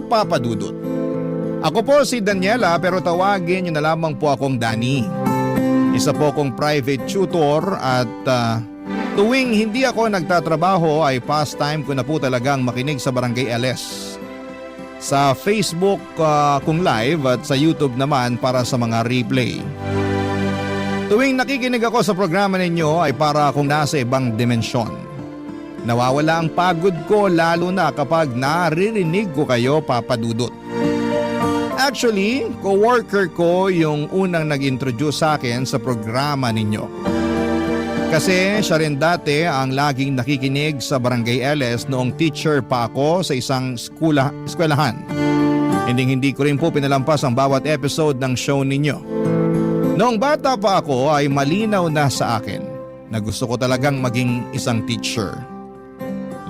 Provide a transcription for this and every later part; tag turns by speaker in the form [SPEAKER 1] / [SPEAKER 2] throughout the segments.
[SPEAKER 1] Papa Dudut. Ako po si Daniela pero tawagin niyo na lamang po akong Dani. Isa po akong private tutor at tuwing hindi ako nagtatrabaho ay pastime ko na po talagang makinig sa Barangay LS. Sa Facebook kung live at sa YouTube naman para sa mga replay. Tuwing nakikinig ako sa programa ninyo ay para akong nasa ibang dimensyon. Nawawala ang pagod ko lalo na kapag naririnig ko kayo, Papa Dudut. Actually, co-worker ko yung unang nag-introduce sa akin sa programa ninyo. Kasi siya rin dati ang laging nakikinig sa Barangay LS noong teacher pa ako sa isang eskwelahan. Hindi ko rin po pinalampas ang bawat episode ng show ninyo. Noong bata pa ako ay malinaw na sa akin na gusto ko talagang maging isang teacher.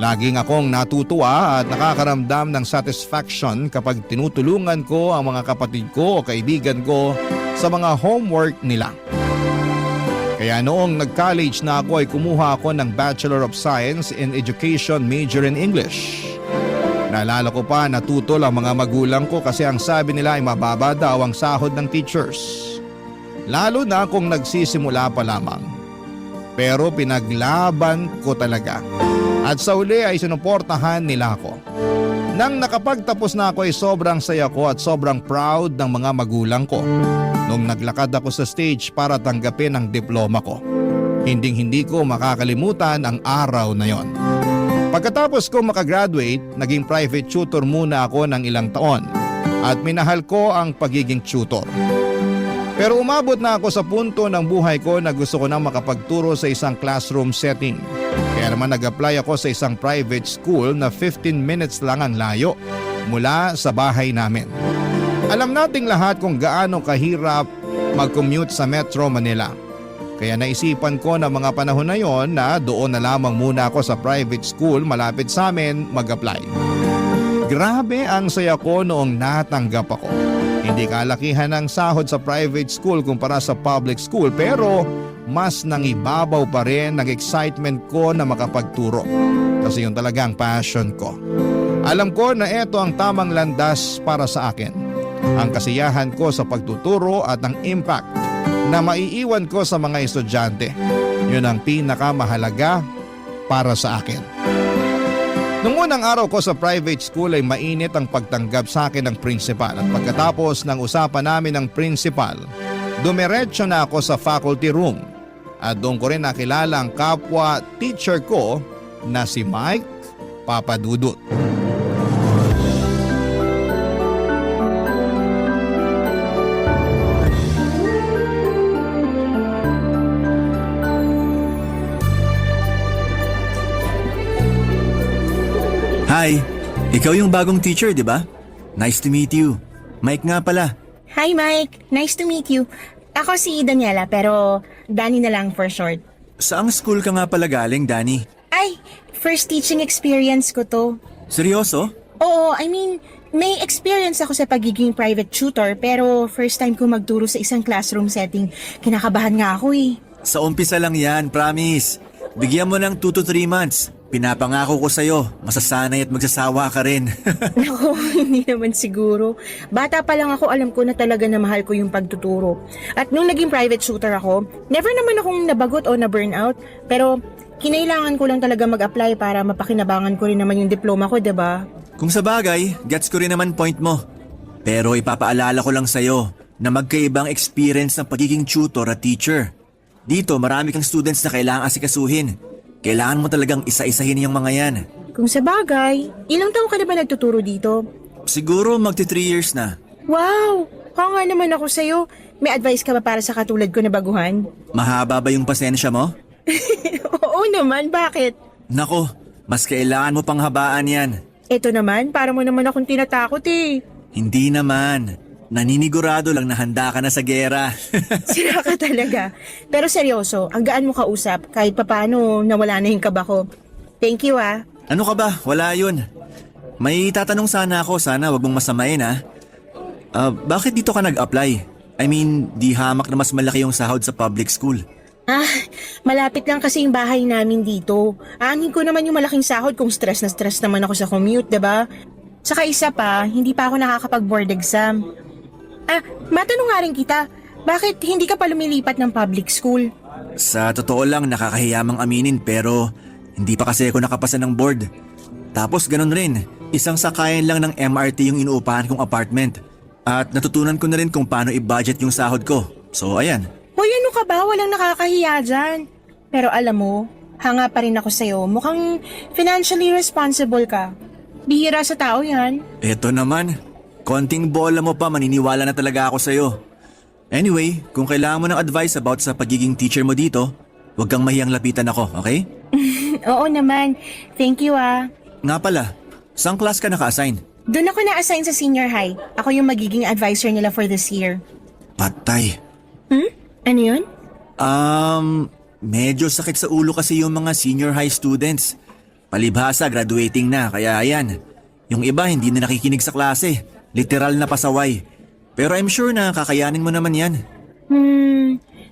[SPEAKER 1] Laging akong natutuwa at nakakaramdam ng satisfaction kapag tinutulungan ko ang mga kapatid ko o kaibigan ko sa mga homework nila. Kaya noong nag-college na ako ay kumuha ako ng Bachelor of Science in Education major in English. Naalala ko pa natutol ang mga magulang ko kasi ang sabi nila ay mababa daw ang sahod ng teachers. Lalo na kung nagsisimula pa lamang. Pero pinaglaban ko talaga. At sa uli ay sinuportahan nila ako. Nang nakapagtapos na ako ay sobrang saya ko at sobrang proud ng mga magulang ko. Nung naglakad ako sa stage para tanggapin ang diploma ko. Hindi ko makakalimutan ang araw na yon. Pagkatapos ko makagraduate, naging private tutor muna ako ng ilang taon. At minahal ko ang pagiging tutor. Pero umabot na ako sa punto ng buhay ko na gusto ko na makapagturo sa isang classroom setting. Kaya naman nag-apply ako sa isang private school na 15 minutes lang ang layo mula sa bahay namin. Alam nating lahat kung gaano kahirap mag-commute sa Metro Manila. Kaya naisipan ko na mga panahon na yon na doon na lamang muna ako sa private school malapit sa amin mag-apply. Grabe ang saya ko noong natanggap ako. Hindi kalakihan ang sahod sa private school kumpara sa public school pero mas nangibabaw pa rin ang excitement ko na makapagturo. Kasi yun talaga ang passion ko. Alam ko na ito ang tamang landas para sa akin. Ang kasiyahan ko sa pagtuturo at ang impact na maiiwan ko sa mga estudyante. Yun ang pinakamahalaga para sa akin. Nung unang araw ko sa private school ay mainit ang pagtanggap sa akin ng principal at pagkatapos ng usapan namin ng principal, dumiretso na ako sa faculty room at doon ko rin nakilala ang kapwa teacher ko na si Mike Papadudut.
[SPEAKER 2] Hi, ikaw yung bagong teacher, di ba? Nice to meet you. Mike nga pala.
[SPEAKER 3] Hi Mike, nice to meet you. Ako si Daniela pero Dani na lang for short.
[SPEAKER 2] Saang school ka nga pala galing, Danny?
[SPEAKER 3] Ay, first teaching experience ko to.
[SPEAKER 2] Seryoso?
[SPEAKER 3] Oo, I mean, may experience ako sa pagiging private tutor pero first time ko magturo sa isang classroom setting. Kinakabahan nga ako eh.
[SPEAKER 2] Sa umpisa lang yan, promise. Bigyan mo ng 2 to 3 months. Pinapangako ko sa'yo, masasanay at magsasawa ka rin.
[SPEAKER 3] Naku, hindi naman siguro. Bata pa lang ako, alam ko na talaga na mahal ko yung pagtuturo. At nung naging private tutor ako, never naman akong nabagot o na-burnout. Pero kinailangan ko lang talaga mag-apply para mapakinabangan ko rin naman yung diploma ko, diba?
[SPEAKER 2] Kung sa bagay, gets ko rin naman point mo. Pero ipapaalala ko lang sa'yo na magkaibang experience ng pagiging tutor at teacher. Dito, marami kang students na kailangang asikasuhin. Kailangan mo talagang isa-isahin yung mga yan.
[SPEAKER 3] Kung sa bagay, ilang taon ka na ba nagtuturo dito?
[SPEAKER 2] Siguro magti 3 years na.
[SPEAKER 3] Wow! Hanga naman ako sa'yo. May advice ka ba para sa katulad ko na baguhan?
[SPEAKER 2] Mahaba ba yung pasensya mo?
[SPEAKER 3] Oo naman, bakit?
[SPEAKER 2] Nako, mas kailangan mo pang habaan yan.
[SPEAKER 3] Ito naman, para mo naman akong tinatakot eh.
[SPEAKER 2] Hindi naman. Naninigurado lang na handa ka na sa gera.
[SPEAKER 3] Sira ka talaga. Pero seryoso, ang gaan mo kausap kahit papano nawala na yung kaba ko. Thank you ah.
[SPEAKER 2] Ano ka ba? Wala yun. May tatanong sana ako, sana wag mong masamain ha. Bakit dito ka nag-apply? I mean, di hamak na mas malaki yung sahod sa public school.
[SPEAKER 3] Malapit lang kasi yung bahay namin dito. Aanin ko naman yung malaking sahod kung stress na stress naman ako sa commute, diba? Saka isa pa, hindi pa ako nakakapag-board exam. Matanong nga rin kita, bakit hindi ka pa lumilipat ng public school?
[SPEAKER 2] Sa totoo lang nakakahiyamang aminin pero hindi pa kasi ako nakapasa ng board. Tapos ganun rin, isang sakayan lang ng MRT yung inuupahan kong apartment. At natutunan ko na rin kung paano i-budget yung sahod ko. So ayan.
[SPEAKER 3] Hoy, ano ka ba? Walang nakakahiya dyan. Pero alam mo, hanga pa rin ako sa'yo. Mukhang financially responsible ka. Bihira sa tao yan.
[SPEAKER 2] Eto naman, konting bola mo pa maniniwala na talaga ako sa'yo. Anyway, kung kailangan mo ng advice about sa pagiging teacher mo dito, huwag kang mahiyang lapitan ako, okay?
[SPEAKER 3] Oo naman. Thank you
[SPEAKER 2] Nga pala, saan class ka naka-assign?
[SPEAKER 3] Doon ako na-assign sa senior high. Ako yung magiging advisor nila for this year.
[SPEAKER 2] Patay.
[SPEAKER 3] Ano yun?
[SPEAKER 2] Medyo sakit sa ulo kasi yung mga senior high students. Palibhasa, graduating na, kaya ayan. Yung iba hindi na nakikinig sa klase. Literal na pasaway. Pero I'm sure na kakayanin mo naman yan.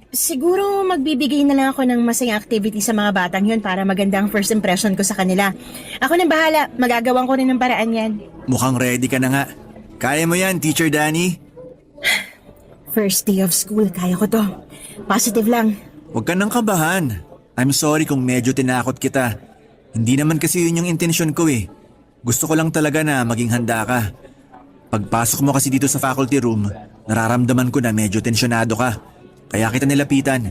[SPEAKER 3] Siguro magbibigay na lang ako ng masayang activity sa mga batang yun para maganda ang first impression ko sa kanila. Ako nang bahala, magagawan ko rin ng paraan yan.
[SPEAKER 2] Mukhang ready ka na nga. Kaya mo yan, Teacher Danny.
[SPEAKER 3] First day of school, kaya ko to. Positive lang.
[SPEAKER 2] Huwag ka nang kabahan. I'm sorry kung medyo tinakot kita. Hindi naman kasi yun yung intensyon ko eh. Gusto ko lang talaga na maging handa ka. Pagpasok mo kasi dito sa faculty room, nararamdaman ko na medyo tensyonado ka. Kaya kita nilapitan.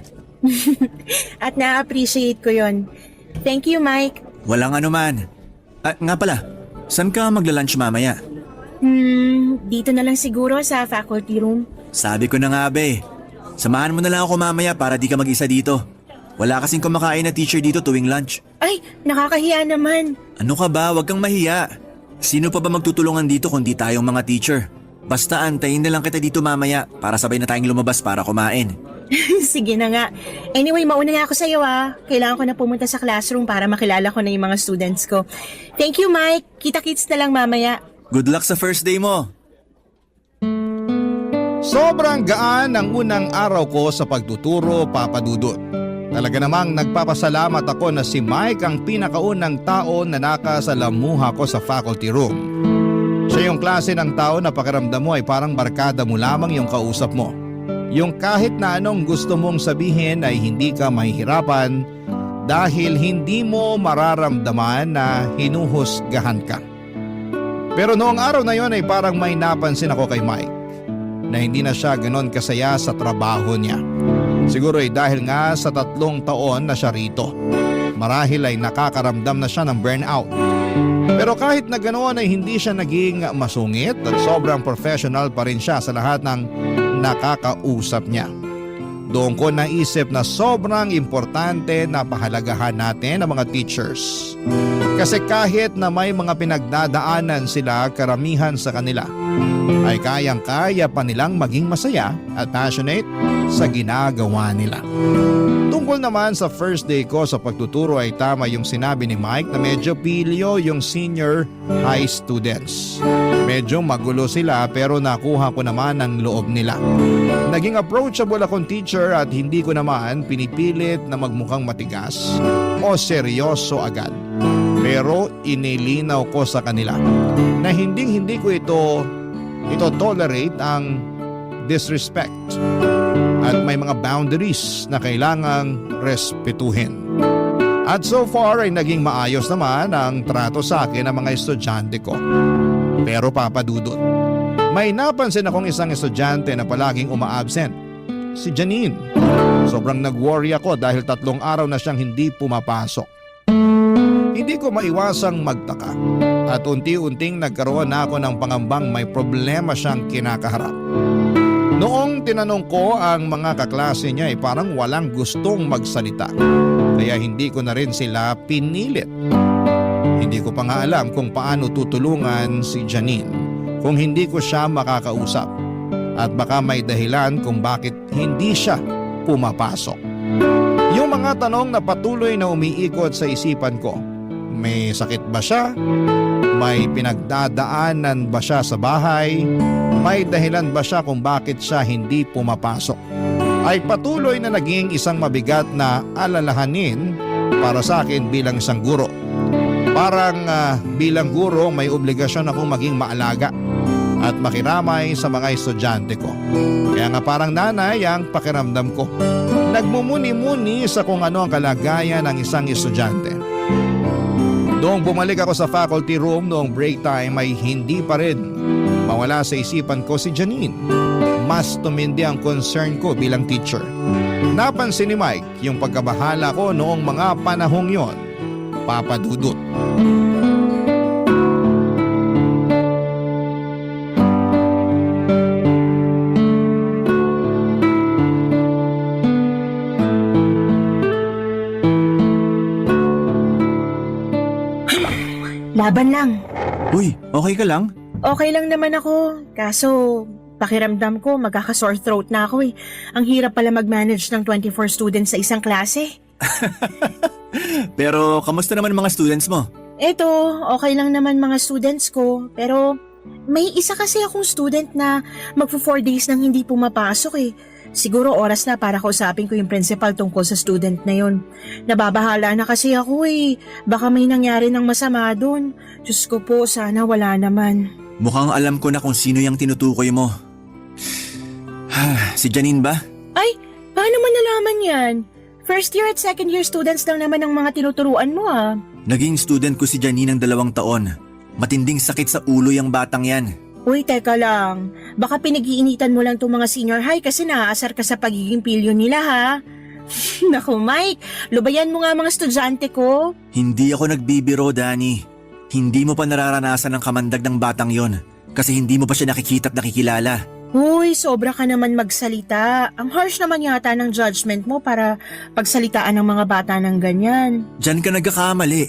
[SPEAKER 3] At na-appreciate ko yon. Thank you, Mike.
[SPEAKER 2] Walang anuman. Nga pala, saan ka magla-lunch mamaya?
[SPEAKER 3] Dito na lang siguro sa faculty room.
[SPEAKER 2] Sabi ko na nga be, samahan mo na lang ako mamaya para di ka mag-isa dito. Wala kasing kumakain na teacher dito tuwing lunch.
[SPEAKER 3] Ay, nakakahiya naman.
[SPEAKER 2] Ano ka ba? Huwag kang mahiya. Sino pa ba magtutulungan dito kundi tayong mga teacher? Basta antayin na lang kita dito mamaya para sabay na tayong lumabas para kumain.
[SPEAKER 3] Sige na nga. Anyway, mauna na ako sa'yo Kailangan ko na pumunta sa classroom para makilala ko na yung mga students ko. Thank you, Mike. Kita-kits na lang mamaya.
[SPEAKER 2] Good luck sa first day mo.
[SPEAKER 1] Sobrang gaan ang unang araw ko sa pagtuturo, Papa Dudut. Talaga namang nagpapasalamat ako na si Mike ang pinakaunang tao na nakasalamuha ko sa faculty room. Siya yung klase ng tao na pakiramdam mo ay parang barkada mo lamang yung kausap mo. Yung kahit na anong gusto mong sabihin ay hindi ka mahihirapan dahil hindi mo mararamdaman na hinuhusgahan ka. Pero noong araw na yon ay parang may napansin ako kay Mike na hindi na siya ganon kasaya sa trabaho niya. Siguro ay dahil nga sa 3 taon na siya rito. Marahil ay nakakaramdam na siya ng burnout. Pero kahit na ganoon ay hindi siya naging masungit at sobrang professional pa rin siya sa lahat ng nakakausap niya. Doon ko naisip na sobrang importante na pahalagahan natin ang mga teachers. Kasi kahit na may mga pinagdadaanan sila, karamihan sa kanila ay kayang-kaya pa nilang maging masaya at passionate sa ginagawa nila. Tungkol naman sa first day ko sa pagtuturo ay tama yung sinabi ni Mike na medyo pilyo yung senior high students. Medyo magulo sila pero nakuha ko naman ang loob nila. Naging approachable akong teacher at hindi ko naman pinipilit na magmukhang matigas o seryoso agad. Pero inilinaw ko sa kanila na hindi ko ito tolerate ang disrespect at may mga boundaries na kailangang respetuhin. At so far ay naging maayos naman ang trato sa akin ng mga estudyante ko. Pero Papa Dudut, may napansin akong isang estudyante na palaging uma-absent. Si Janine. Sobrang nag-worry ako dahil 3 araw na siyang hindi pumapasok. Hindi ko maiwasang magtaka at unti-unting nagkaroon na ako ng pangambang may problema siyang kinakaharap. Noong tinanong ko ang mga kaklase niya ay parang walang gustong magsalita. Kaya hindi ko na rin sila pinilit. Hindi ko pa nga alam kung paano tutulungan si Janine kung hindi ko siya makakausap. At baka may dahilan kung bakit hindi siya pumapasok. Yung mga tanong na patuloy na umiikot sa isipan ko. May sakit ba siya? May pinagdadaanan ba siya sa bahay? May dahilan ba siya kung bakit siya hindi pumapasok? Ay patuloy na naging isang mabigat na alalahanin para sa akin bilang isang guro. Parang bilang guro may obligasyon akong maging maalaga at makiramay sa mga estudyante ko. Kaya nga parang nanay ang pakiramdam ko. Nagmumuni-muni sa kung ano ang kalagayan ng isang estudyante. Noong bumalik ako sa faculty room noong break time ay hindi pa rin mawala sa isipan ko si Janine. Mas tumindi ang concern ko bilang teacher. Napansin ni Mike yung pagkabahala ko noong mga panahong yon, Papa Dudut.
[SPEAKER 3] Laban lang.
[SPEAKER 2] Uy, okay ka lang?
[SPEAKER 3] Okay lang naman ako. Kaso, pakiramdam ko magkaka-sore throat na ako eh. Ang hirap pala mag-manage ng 24 students sa isang klase.
[SPEAKER 2] Pero kamusta naman mga students mo?
[SPEAKER 3] Eto, okay lang naman mga students ko. Pero may isa kasi akong student na magpo 4 days nang hindi pumapasok eh. Siguro oras na para kausapin ko yung principal tungkol sa student na yun. Nababahala na kasi ako eh. Baka may nangyari ng masama doon. Diyos ko po, sana wala naman.
[SPEAKER 2] Mukhang alam ko na kung sino yung tinutukoy mo. Si Janine ba?
[SPEAKER 3] Ay, paano mo nalaman yan? First year at second year students lang naman ang mga tinuturuan mo ah.
[SPEAKER 2] Naging student ko si Janine ng 2 taon. Matinding sakit sa ulo yung batang yan.
[SPEAKER 3] Uy, teka lang. Baka pinag-iinitan mo lang itong mga senior high kasi naaasar ka sa pagiging pilyo nila ha. Naku Mike, lubayan mo nga mga estudyante ko.
[SPEAKER 2] Hindi ako nagbibiro, Danny. Hindi mo pa nararanasan ang kamandag ng batang yon kasi hindi mo pa siya nakikita at nakikilala.
[SPEAKER 3] Uy, sobra ka naman magsalita. Ang harsh naman yata ng judgment mo para pagsalitaan ng mga bata ng ganyan.
[SPEAKER 2] Diyan ka nagkakamali.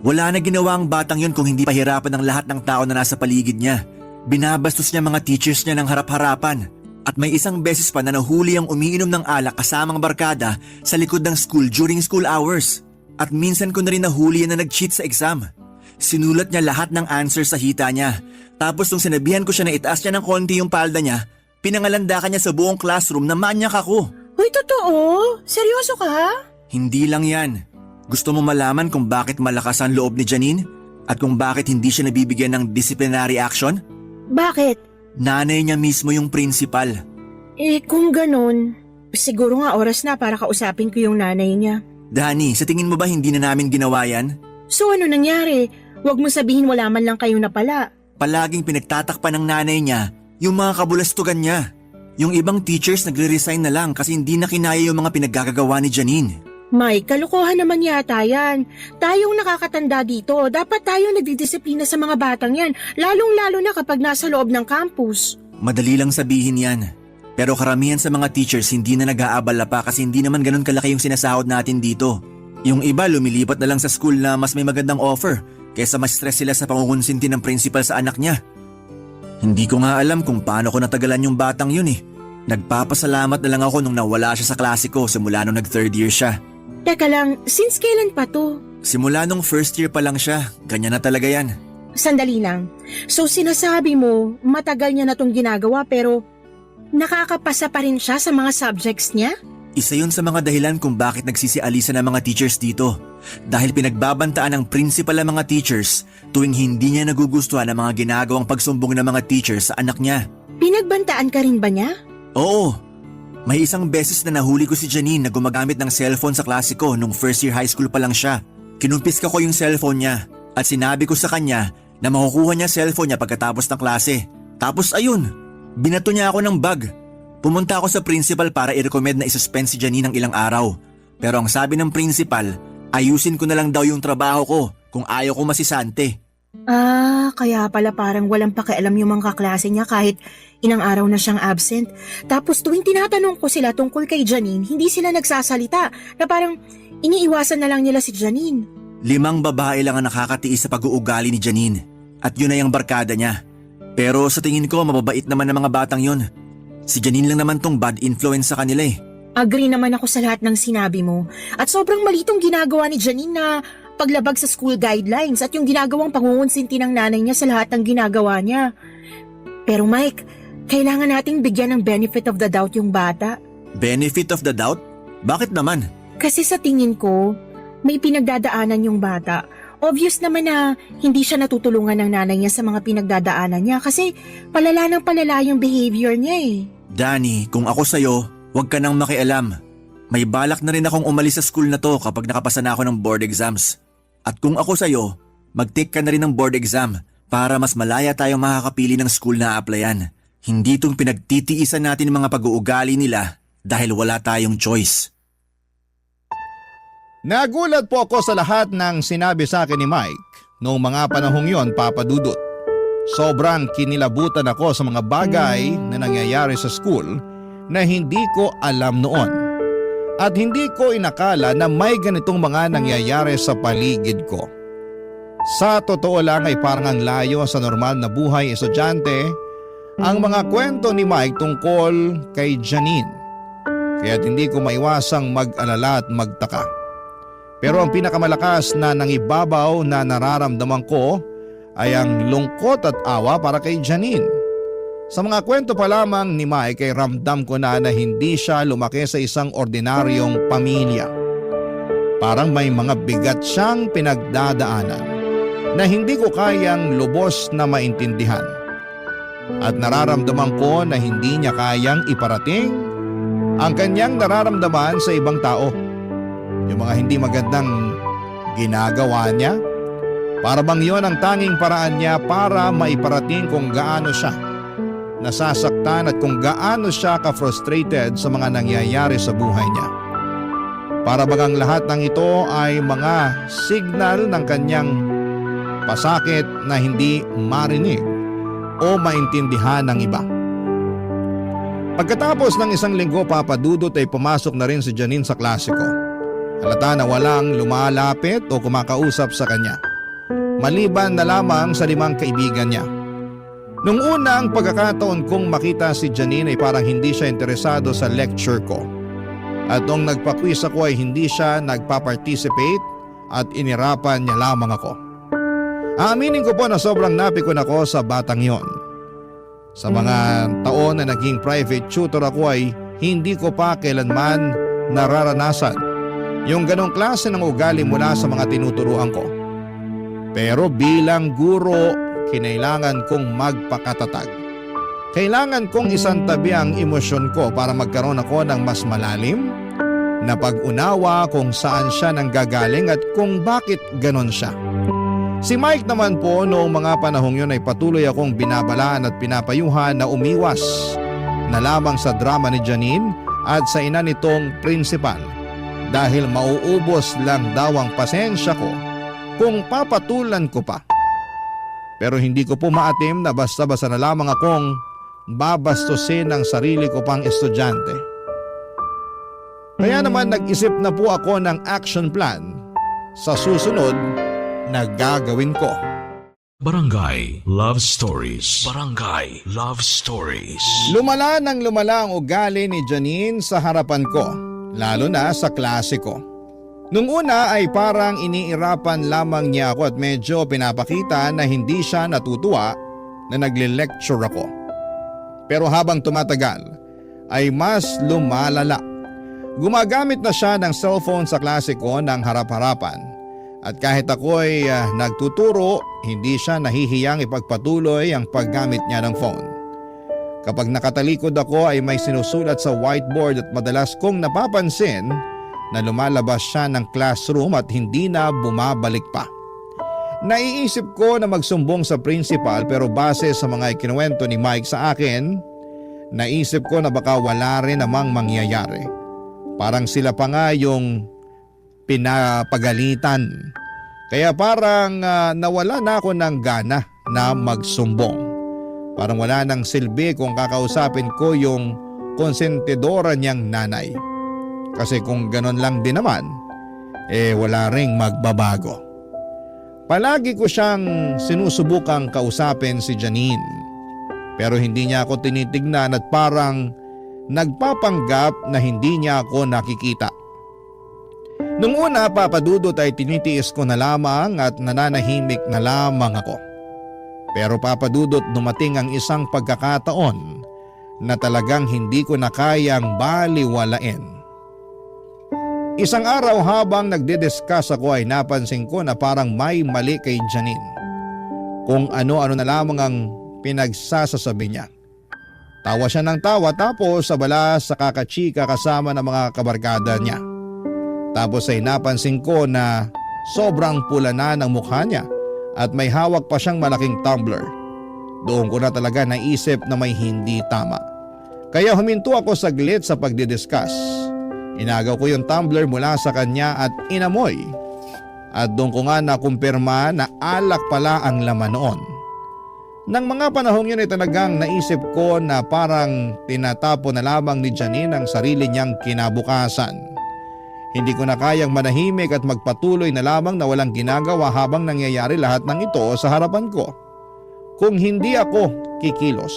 [SPEAKER 2] Wala na ginawa ang batang yon kung hindi pahirapan ng lahat ng tao na nasa paligid niya. Binabastos niya mga teachers niya ng harap-harapan. At may isang beses pa na nahuli ang umiinom ng alak kasamang barkada sa likod ng school during school hours. At minsan ko na rin nahuli na nag-cheat sa exam. Sinulat niya lahat ng answers sa hita niya. Tapos nung sinabihan ko siya na itaas niya ng konti yung palda niya, pinangalandakan niya sa buong classroom na manyak ako.
[SPEAKER 3] Uy, totoo? Seryoso ka?
[SPEAKER 2] Hindi lang yan. Gusto mo malaman kung bakit malakas ang loob ni Janine? At kung bakit hindi siya nabibigyan ng disciplinary action?
[SPEAKER 3] Bakit?
[SPEAKER 2] Nanay niya mismo yung principal.
[SPEAKER 3] Eh, kung ganun, siguro nga oras na para kausapin ko yung nanay niya.
[SPEAKER 2] Danny, sa tingin mo ba hindi na namin ginawa yan?
[SPEAKER 3] So ano nangyari? Huwag mo sabihin wala man lang kayo napala.
[SPEAKER 2] Palaging pinagtatakpan ng nanay niya yung mga kabulastugan niya. Yung ibang teachers nagre-resign na lang kasi hindi na kinaya yung mga pinaggagawa ni Janine.
[SPEAKER 3] Mike, kalokohan naman yata yan. Tayong nakakatanda dito, dapat tayong nagdidisiplina sa mga batang yan, lalong-lalo na kapag nasa loob ng campus.
[SPEAKER 2] Madali lang sabihin yan. Pero karamihan sa mga teachers hindi na nag-aabala pa kasi hindi naman ganun kalaki yung sinasahod natin dito. Yung iba lumilipat na lang sa school na mas may magandang offer kaysa mas stress sila sa pangungunsinti ng principal sa anak niya. Hindi ko nga alam kung paano ko natagalan yung batang yun eh. Nagpapasalamat na lang ako nung nawala siya sa klase ko simula nung nag-3rd year siya.
[SPEAKER 3] Teka lang, since kailan pa to?
[SPEAKER 2] Simula nung 1st year pa lang siya, ganyan na talaga yan.
[SPEAKER 3] Sandali lang. So sinasabi mo, matagal niya na tong ginagawa pero nakakapasa pa rin siya sa mga subjects niya?
[SPEAKER 2] Isa yun sa mga dahilan kung bakit nagsisialisa ng mga teachers dito. Dahil pinagbabantaan ng principal ang mga teachers tuwing hindi niya nagugustuhan ang mga ginagawang pagsumbong ng mga teachers sa anak niya.
[SPEAKER 3] Pinagbantaan ka rin ba niya?
[SPEAKER 2] Oo. May isang beses na nahuli ko si Janine na gumagamit ng cellphone sa klase ko nung 1st year high school pa lang siya. Kinumpiska ko yung cellphone niya at sinabi ko sa kanya na makukuha niya cellphone niya pagkatapos ng klase. Tapos ayun, binato niya ako ng bag. Pumunta ako sa principal para i-recommend na isuspend si Janine ng ilang araw. Pero ang sabi ng principal, ayusin ko na lang daw yung trabaho ko kung ayaw ko masisante.
[SPEAKER 3] Ah, kaya pala parang walang pakialam yung mga kaklase niya kahit ilang araw na siyang absent. Tapos tuwing tinatanong ko sila tungkol kay Janine, hindi sila nagsasalita na parang iniiwasan na lang nila si Janine.
[SPEAKER 2] 5 babae lang ang nakakatiis sa pag-uugali ni Janine at yun ay ang barkada niya. Pero sa tingin ko mababait naman ng mga batang yun. Si Janine lang naman tong bad influence sa kanila eh.
[SPEAKER 3] Agree naman ako sa lahat ng sinabi mo. At sobrang malitong ginagawa ni Janine na paglabag sa school guidelines at yung ginagawang pangungunsinti ng nanay niya sa lahat ng ginagawa niya. Pero Mike, kailangan nating bigyan ng benefit of the doubt yung bata.
[SPEAKER 2] Benefit of the doubt? Bakit naman?
[SPEAKER 3] Kasi sa tingin ko, may pinagdadaanan yung bata Obvious naman na hindi siya natutulungan ng nanay niya sa mga pinagdadaanan niya kasi palala ng palala yung behavior niya eh.
[SPEAKER 2] Danny, kung ako sa'yo, huwag ka nang makialam. May balak na rin akong umalis sa school na to kapag nakapasa na ako ng board exams. At kung ako sa'yo, mag-take ka na rin ng board exam para mas malaya tayong makakapili ng school na applyan. Hindi itong pinagtitiisan natin ng mga pag-uugali nila dahil wala tayong choice.
[SPEAKER 1] Nagulat po ako sa lahat ng sinabi sa akin ni Mike noong mga panahong yon, Papa Dudut. Sobrang kinilabutan ako sa mga bagay na nangyayari sa school na hindi ko alam noon. At hindi ko inakala na may ganitong mga nangyayari sa paligid ko. Sa totoo lang ay parang ang layo sa normal na buhay estudyante ang mga kwento ni Mike tungkol kay Janine. Kaya't hindi ko maiwasang mag-alala at magtaka. Pero ang pinakamalakas na nangibabaw na nararamdaman ko ay ang lungkot at awa para kay Janine. Sa mga kwento pa lamang ni Mike ay ramdam ko na hindi siya lumaki sa isang ordinaryong pamilya. Parang may mga bigat siyang pinagdadaanan na hindi ko kayang lubos na maintindihan. At nararamdaman ko na hindi niya kayang iparating ang kanyang nararamdaman sa ibang tao. Yung mga hindi magandang ginagawa niya, para bang yon ang tanging paraan niya para maiparating kung gaano siya nasasaktan at kung gaano siya ka-frustrated sa mga nangyayari sa buhay niya. Para bang ang lahat ng ito ay mga signal ng kanyang pasakit na hindi marinig o maintindihan ng iba. Pagkatapos ng isang linggo, Papa Dudut, ay pumasok na rin si Janine sa klase ko. Halata na walang lumalapit o kumakausap sa kanya, maliban na lamang sa 5 kaibigan niya. Nung unang pagkakataon kong makita si Janine ay parang hindi siya interesado sa lecture ko. At nung nagpa-quiz ako ay hindi siya nagpa-participate at inirapan niya lamang ako. Aaminin ko po na sobrang napikon ako sa batang yon. Sa mga taon na naging private tutor ako ay hindi ko pa kailanman nararanasan yung ganong klase ng ugali mula sa mga tinuturuan ko. Pero bilang guro, kinailangan kong magpakatatag. Kailangan kong isantabi ang emosyon ko para magkaroon ako ng mas malalim na pag-unawa kung saan siya nanggagaling at kung bakit ganon siya. Si Mike naman po noong mga panahong yun ay patuloy akong binabalaan at pinapayuhan na umiwas na lamang sa drama ni Janine at sa ina nitong principal. Dahil mauubos lang daw ang pasensya ko kung papatulan ko pa. Pero hindi ko po maatim na basta-basta na lamang akong babastusin ang sarili ko pang estudyante. Kaya naman nag-isip na po ako ng action plan sa susunod na gagawin ko.
[SPEAKER 4] Barangay Love Stories. Barangay Love Stories.
[SPEAKER 1] Lumala ng lumala ang ugali ni Janine sa harapan ko, lalo na sa klase ko. Nung una ay parang iniirapan lamang niya ako at medyo pinapakita na hindi siya natutuwa na nagle-lecture ako. Pero habang tumatagal ay mas lumalala. Gumagamit na siya ng cellphone sa klase ko ng harap-harapan. At kahit ako ay nagtuturo, hindi siya nahihiyang ipagpatuloy ang paggamit niya ng phone. Kapag nakatalikod ako ay may sinusulat sa whiteboard at madalas kong napapansin na lumalabas siya ng classroom at hindi na bumabalik pa. Naiisip ko na magsumbong sa principal pero base sa mga ikinuwento ni Mike sa akin, naisip ko na baka wala rin namang mangyayari. Parang sila pa nga yung pinapagalitan. Kaya parang nawala na ako ng gana na magsumbong. Parang wala nang silbi kung kakausapin ko yung konsentidora niyang nanay. Kasi kung ganon lang din naman, wala ring magbabago. Palagi ko siyang sinusubukang kausapin si Janine. Pero hindi niya ako tinitignan at parang nagpapanggap na hindi niya ako nakikita. Nung una, papadudot ay tinitiis ko na lamang at nananahimik na lamang ako. Pero papadudot, dumating ang isang pagkakataon na talagang hindi ko na kayang baliwalain. Isang araw habang nagdidiscuss ako ay napansin ko na parang may mali kay Janine. Kung ano-ano na lamang ang pinagsasasabi niya. Tawa siya ng tawa tapos abala sa kakachika kasama ng mga kabarkada niya. Tapos ay napansin ko na sobrang pula na ng mukha niya at may hawak pa siyang malaking tumbler. Doon ko na talaga naisip na may hindi tama. Kaya huminto ako saglit sa pagdidiscuss. Inagaw ko yung tumbler mula sa kanya at inamoy. At doon ko nga nakumpirma na alak pala ang laman noon. Nang mga panahong yun ay talagang naisip ko na parang tinatapo na lamang ni Janine ang sarili niyang kinabukasan. Hindi ko na kayang manahimik at magpatuloy na lamang na walang ginagawa habang nangyayari lahat ng ito sa harapan ko. Kung hindi ako kikilos,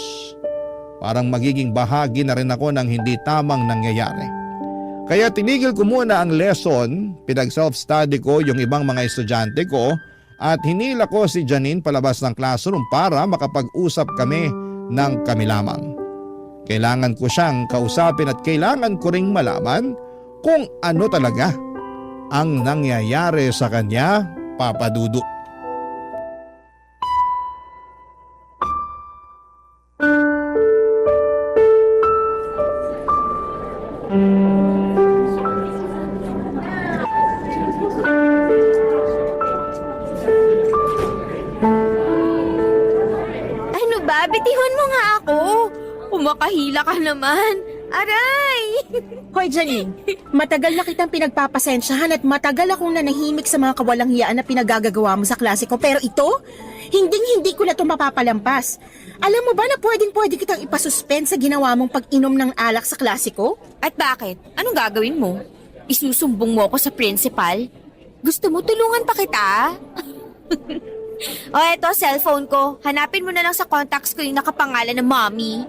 [SPEAKER 1] parang magiging bahagi na rin ako ng hindi tamang nangyayari. Kaya tinigil ko muna ang lesson, pinag-self-study ko yung ibang mga estudyante ko at hinila ko si Janine palabas ng classroom para makapag-usap kami ng kami lamang. Kailangan ko siyang kausapin at kailangan ko ring malaman kung ano talaga ang nangyayari sa kanya, Papa Dudu.
[SPEAKER 5] Ano ba? Bitihon mo nga ako. Umakahila ka naman. Aray!
[SPEAKER 3] Hoy Janine, matagal na kitang pinagpapasensyahan at matagal akong nanahimik sa mga kawalang hiyaan na pinagagagawa mo sa klase ko. Pero ito, hindi ko na ito mapapalampas. Alam mo ba na pwedeng kitang ipasuspend sa ginawa mong pag-inom ng alak sa klase ko?
[SPEAKER 5] At bakit? Anong gagawin mo? Isusumbong mo ako sa principal? Gusto mo tulungan pa kita? O eto, cellphone ko. Hanapin mo na lang sa contacts ko yung nakapangalan ng mommy.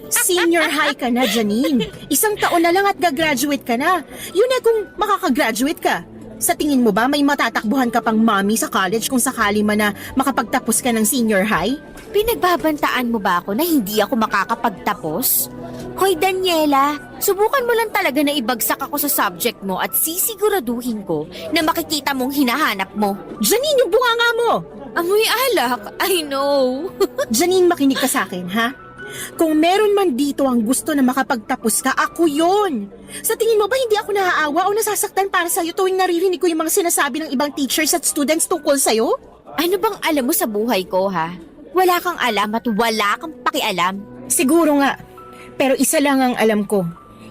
[SPEAKER 3] Senior high ka na, Janine. Isang taon na lang at gagraduate ka na. Yun na kung makakagraduate ka. Sa tingin mo ba may matatakbuhan ka pang mommy sa college kung sakali man na makapagtapos ka ng senior high?
[SPEAKER 5] Pinagbabantaan mo ba ako na hindi ako makakapagtapos? Hoy Daniela, subukan mo lang talaga na ibagsak ako sa subject mo at sisiguraduhin ko na makikita mong hinahanap mo.
[SPEAKER 3] Janine, yung bunganga mo!
[SPEAKER 5] Amoy alak, I know.
[SPEAKER 3] Janine, makinig ka sa akin, ha? Kung meron man dito ang gusto na makapagtapos ka, ako yon. Sa tingin mo ba hindi ako naaawa o nasasaktan para sa'yo tuwing naririnig ko yung mga sinasabi ng ibang teachers at students tungkol sa'yo?
[SPEAKER 5] Ano bang alam mo sa buhay ko, ha? Wala kang alam at wala kang pakialam.
[SPEAKER 3] Siguro nga. Pero isa lang ang alam ko.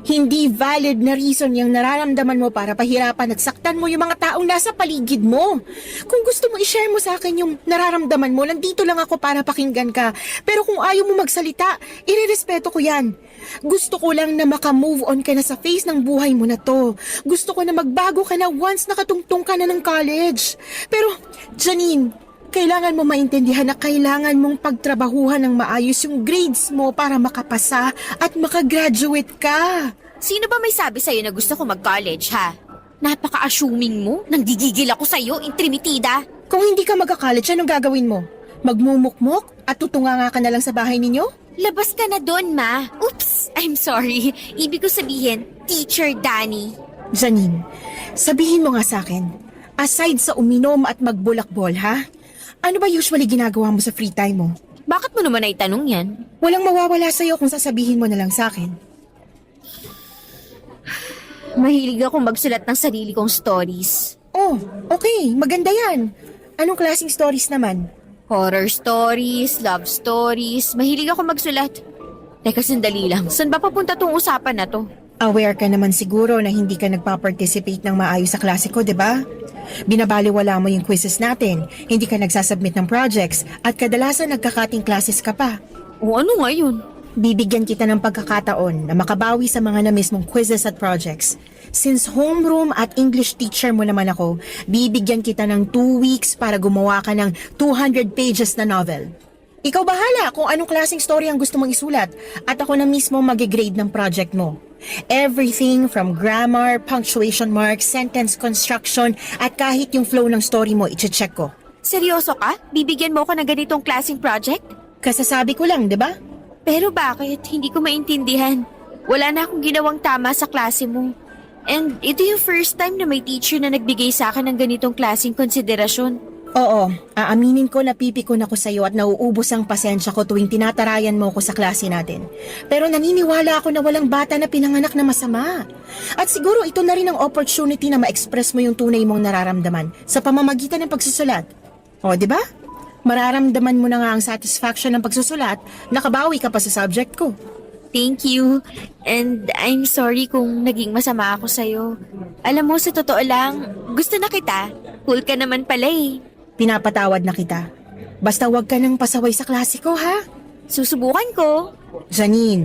[SPEAKER 3] Hindi valid na reason yung nararamdaman mo para pahirapan at saktan mo yung mga taong nasa paligid mo. Kung gusto mo i-share mo sa akin yung nararamdaman mo, nandito lang ako para pakinggan ka. Pero kung ayaw mo magsalita, irerespeto ko yan. Gusto ko lang na maka-move on ka na sa phase ng buhay mo na to. Gusto ko na magbago ka na once nakatungtong ka na ng college. Pero, Janine, kailangan mo maintindihan na kailangan mong pagtrabahuhan ng maayos yung grades mo para makapasa at makagraduate ka.
[SPEAKER 5] Sino ba may sabi sa'yo na gusto ko mag-college, ha? Napaka-assuming mo. Nanggigigil ako sa'yo, intrimitida.
[SPEAKER 3] Kung hindi ka magka-college, anong gagawin mo? Magmumukmok at tutunganga ka na lang sa bahay ninyo?
[SPEAKER 5] Labas ka na doon, ma. Oops, I'm sorry. Ibig ko sabihin, Teacher Danny.
[SPEAKER 3] Janine, sabihin mo nga sa akin, aside sa uminom at magbulakbol, ha? Ano ba usually ginagawa mo sa free time mo?
[SPEAKER 5] Bakit mo naman naitanong yan?
[SPEAKER 3] Walang mawawala sa'yo kung sasabihin mo na lang sa akin.
[SPEAKER 5] Mahilig akong magsulat ng sarili kong stories.
[SPEAKER 3] Oh, okay. Maganda yan. Anong klaseng stories naman?
[SPEAKER 5] Horror stories, love stories. Mahilig ako magsulat. Teka, sandali lang. Saan ba papunta tong usapan na to?
[SPEAKER 3] Aware ka naman siguro na hindi ka nagpa-participate ng maayos sa klase ko, di ba? Binabaliwala mo yung quizzes natin, hindi ka nagsasubmit ng projects, at kadalasan nagkakating classes ka pa.
[SPEAKER 5] O ano nga yun?
[SPEAKER 3] Bibigyan kita ng pagkakataon na makabawi sa mga na-miss mong quizzes at projects. Since homeroom at English teacher mo naman ako, bibigyan kita ng 2 weeks para gumawa ka ng 200 pages na novel. Ikaw bahala kung anong klaseng story ang gusto mong isulat at ako na mismo mag-grade ng project mo. Everything from grammar, punctuation marks, sentence construction, at kahit yung flow ng story mo, i-check ko.
[SPEAKER 5] Seryoso ka? Bibigyan mo ako ng ganitong klaseng project?
[SPEAKER 3] Kasasabi ko lang, di ba?
[SPEAKER 5] Pero bakit? Hindi ko maintindihan. Wala na akong ginawang tama sa klase mo. And ito yung first time na may teacher na nagbigay sa akin ng ganitong klaseng konsiderasyon.
[SPEAKER 3] Oo, aaminin ko na pipikon ako sa'yo at nauubos ang pasensya ko tuwing tinatarayan mo ko sa klase natin. Pero naniniwala ako na walang bata na pinanganak na masama. At siguro ito na rin ang opportunity na ma-express mo yung tunay mong nararamdaman sa pamamagitan ng pagsusulat. O, di ba? Mararamdaman mo na nga ang satisfaction ng pagsusulat, nakabawi ka pa sa subject ko.
[SPEAKER 5] Thank you. And I'm sorry kung naging masama ako sa'yo. Alam mo, sa totoo lang, gusto na kita. Cool ka naman pala eh.
[SPEAKER 3] Pinapatawad na kita. Basta wag ka nang pasaway sa klase ko, ha?
[SPEAKER 5] Susubukan ko.
[SPEAKER 3] Janine,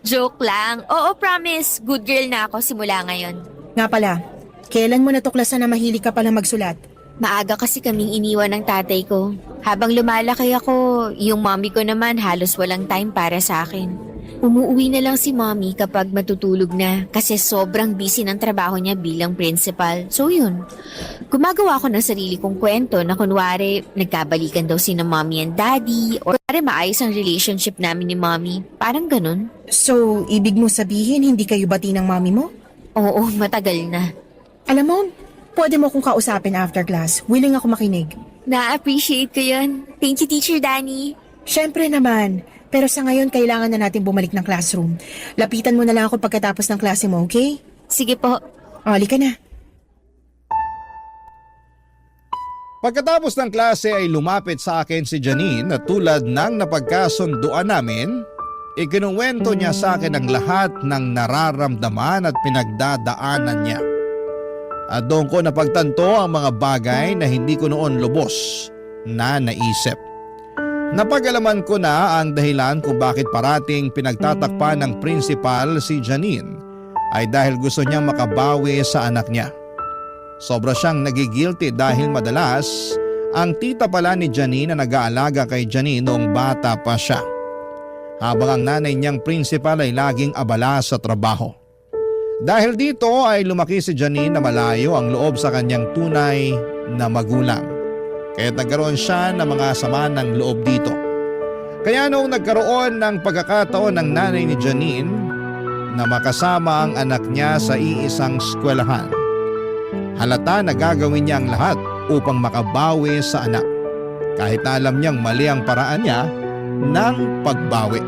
[SPEAKER 5] Joke lang. Oo, promise. Good girl na ako simula ngayon.
[SPEAKER 3] nga pala, kailan mo natuklasan na mahilig ka pala magsulat?
[SPEAKER 5] Maaga kasi kaming iniwan ng tatay ko. Habang lumalaki ako, yung mommy ko naman halos walang time para sa akin. Umuwi na lang si mommy kapag matutulog na kasi sobrang busy ng trabaho niya bilang principal. So yun, gumagawa ako ng sarili kong kwento na kunwari nagkabalikan daw sina mommy and daddy or kunwari maayos ang relationship namin ni mommy. Parang ganun.
[SPEAKER 3] So, ibig mo sabihin hindi kayo bati ng mami mo?
[SPEAKER 5] Oo, matagal na.
[SPEAKER 3] Alam mo, pwede mo akong kausapin after class. Willing ako makinig.
[SPEAKER 5] Na-appreciate ko yun. Thank you, Teacher Danny.
[SPEAKER 3] Siyempre naman. Pero sa ngayon, kailangan na natin bumalik ng classroom. Lapitan mo na lang ako pagkatapos ng klase mo, okay?
[SPEAKER 5] Sige po.
[SPEAKER 3] Halika na.
[SPEAKER 1] Pagkatapos ng klase ay lumapit sa akin si Janine at tulad ng napagkasunduan namin, ikinuwento niya sa akin ang lahat ng nararamdaman at pinagdadaanan niya. At doon ko napagtanto ang mga bagay na hindi ko noon lubos na naisip. Napag-alaman ko na ang dahilan kung bakit parating pinagtatakpan ng principal si Janine ay dahil gusto niyang makabawi sa anak niya. Sobra siyang nagigilty dahil madalas ang tita pala ni Janine na nag-aalaga kay Janine noong bata pa siya. Habang ang nanay niyang principal ay laging abala sa trabaho. Dahil dito ay lumaki si Janine na malayo ang loob sa kanyang tunay na magulang. Kaya nagkaroon siya ng mga sama ng loob dito. Kaya noong nagkaroon ng pagkakataon ng nanay ni Janine na makasama ang anak niya sa iisang eskwelahan, halata na gagawin niya ang lahat upang makabawi sa anak. Kahit na alam niyang mali ang paraan niya ng pagbawi.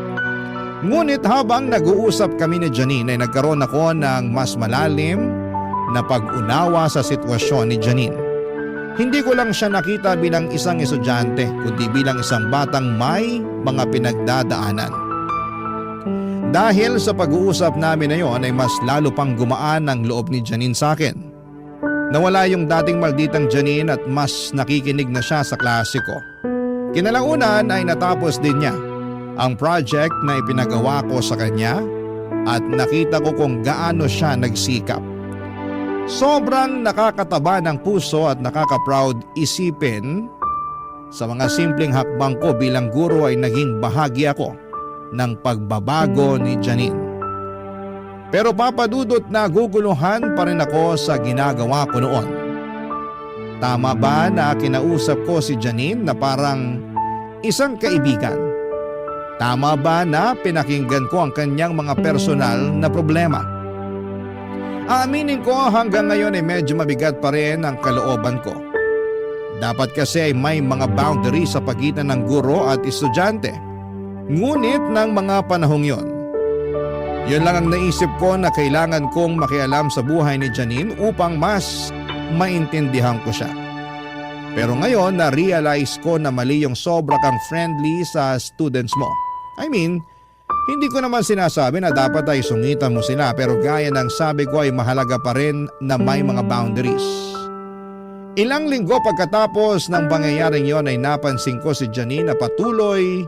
[SPEAKER 1] Ngunit habang nag-uusap kami ni Janine ay nagkaroon ako ng mas malalim na pag-unawa sa sitwasyon ni Janine. Hindi ko lang siya nakita bilang isang estudyante kundi bilang isang batang may mga pinagdadaanan. Dahil sa pag-uusap namin na yon ay mas lalo pang gumaan ang loob ni Janine sa akin. Nawala yung dating malditang Janine at mas nakikinig na siya sa klase ko. Kinalaunan ay natapos din niya ang project na ipinagawa ko sa kanya at nakita ko kung gaano siya nagsikap. Sobrang nakakataba ng puso at nakaka-proud isipin sa mga simpleng hakbang ko bilang guro ay naging bahagi ako ng pagbabago ni Janine. Pero papadudot na guguluhan pa rin ako sa ginagawa ko noon. Tama ba na kinausap ko si Janine na parang isang kaibigan? Tama ba na pinakinggan ko ang kanyang mga personal na problema? Aaminin ko hanggang ngayon ay medyo mabigat pa rin ang kalooban ko. Dapat kasi ay may mga boundaries sa pagitan ng guro at estudyante. Ngunit ng mga panahong yon, yun lang ang naisip ko na kailangan kong makialam sa buhay ni Janine upang mas maintindihan ko siya. Pero ngayon na-realize ko na mali yung sobra kang friendly sa students mo. I mean, hindi ko naman sinasabi na dapat ay sungitan mo sila pero gaya ng sabi ko ay mahalaga pa rin na may mga boundaries. Ilang linggo pagkatapos ng pangyayaring yon ay napansin ko si Janine na patuloy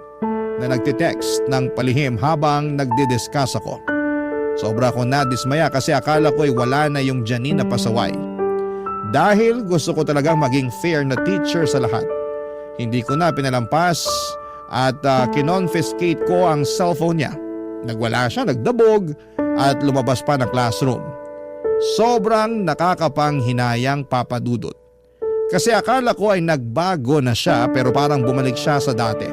[SPEAKER 1] na nagtitext ng palihim habang nagdidiscuss ako. Sobra ko nadismaya kasi akala ko ay wala na yung Janine na pasaway. Dahil gusto ko talagang maging fair na teacher sa lahat. Hindi ko na pinalampas at kinonfiscate ko ang cellphone niya. Nagwala siya, nagdabog at lumabas pa ng classroom. Sobrang nakakapanghinayang papadudot. Kasi akala ko ay nagbago na siya pero parang bumalik siya sa dati.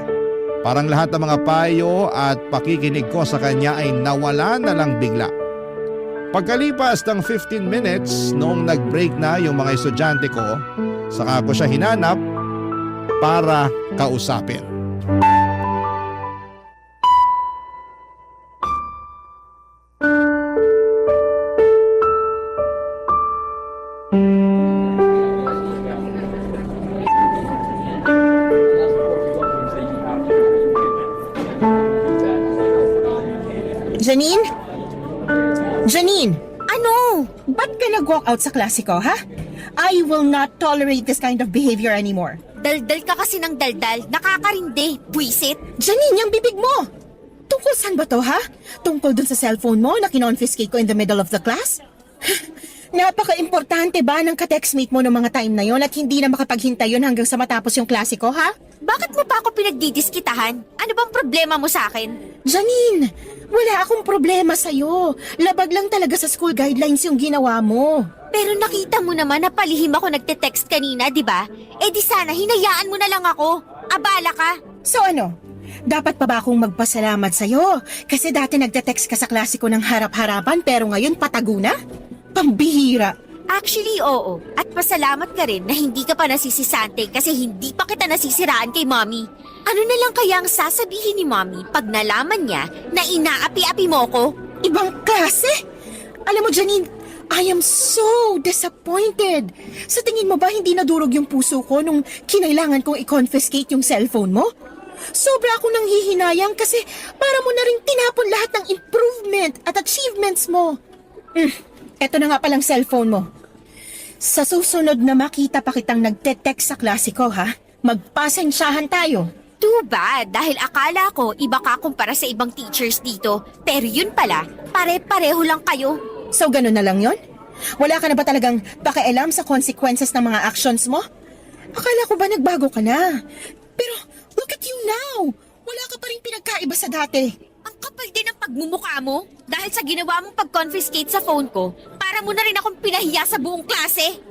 [SPEAKER 1] Parang lahat ng mga payo at pakikinig ko sa kanya ay nawala na lang bigla. Pagkalipas ng 15 minutes, noong nag-break na yung mga estudyante ko, saka ko siya hinanap para kausapin.
[SPEAKER 3] Janine? Janine!
[SPEAKER 5] Ano?
[SPEAKER 3] Ba't ka nag-walk out sa klase ko, ha? I will not tolerate this kind of behavior anymore.
[SPEAKER 5] Daldal ka kasi ng daldal. Nakakarindi. Buisit.
[SPEAKER 3] Janine, yung bibig mo! Tungkol saan ba to, ha? Tungkol dun sa cellphone mo na kinonfiscate ko in the middle of the class? Napaka-importante ba ng ka-textmate mo ng mga time na yon at hindi na makapaghintay yun hanggang sa matapos yung klase ko, ha?
[SPEAKER 5] Bakit mo pa ako pinagdidiskitahan? Ano bang problema mo sa akin?
[SPEAKER 3] Janine, wala akong problema sa'yo. Labag lang talaga sa school guidelines yung ginawa mo.
[SPEAKER 5] Pero nakita mo naman na palihim ako nagte-text kanina, di ba? Eh di sana hinayaan mo na lang ako. Abala ka.
[SPEAKER 3] So ano? Dapat pa ba akong magpasalamat sa'yo? Kasi dati nagte-text ka sa klase ko ng harap-harapan pero ngayon patago na? Pambihira.
[SPEAKER 5] Actually, oo. At pasalamat ka rin na hindi ka pa nasisisante kasi hindi pa kita nasisiraan kay Mommy. Ano na lang kaya ang sasabihin ni Mommy pag nalaman niya na inaapi-api mo ko?
[SPEAKER 3] Ibang klase? Alam mo, Janine, I am so disappointed. Sa tingin mo ba hindi nadurog yung puso ko nung kinailangan kong i-confiscate yung cellphone mo? Sobra akong nanghihinayang kasi para mo na rin tinapon lahat ng improvement at achievements mo. Eto na nga palang cellphone mo. Sa susunod na makita pa kitang nagte-text sa klase ko, ha? Magpasensyahan tayo.
[SPEAKER 5] Too bad dahil akala ko iba ka kumpara sa ibang teachers dito. Pero yun pala, pare-pareho lang kayo.
[SPEAKER 3] So ganun na lang yon? Wala ka na ba talagang pakialam sa consequences ng mga actions mo? Akala ko ba nagbago ka na? Pero look at you now! Wala ka pa rin pinagkaiba sa dati.
[SPEAKER 5] Ang kapal din ng pagmumukha mo dahil sa ginawa mong pag-confiscate sa phone ko para mo na rin akong pinahiya sa buong klase.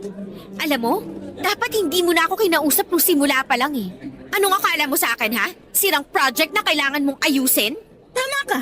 [SPEAKER 5] Alam mo, dapat hindi mo na ako kinausap nung simula pa lang eh. Anong akala mo sa akin ha? Sirang project na kailangan mong ayusin?
[SPEAKER 3] Tama ka.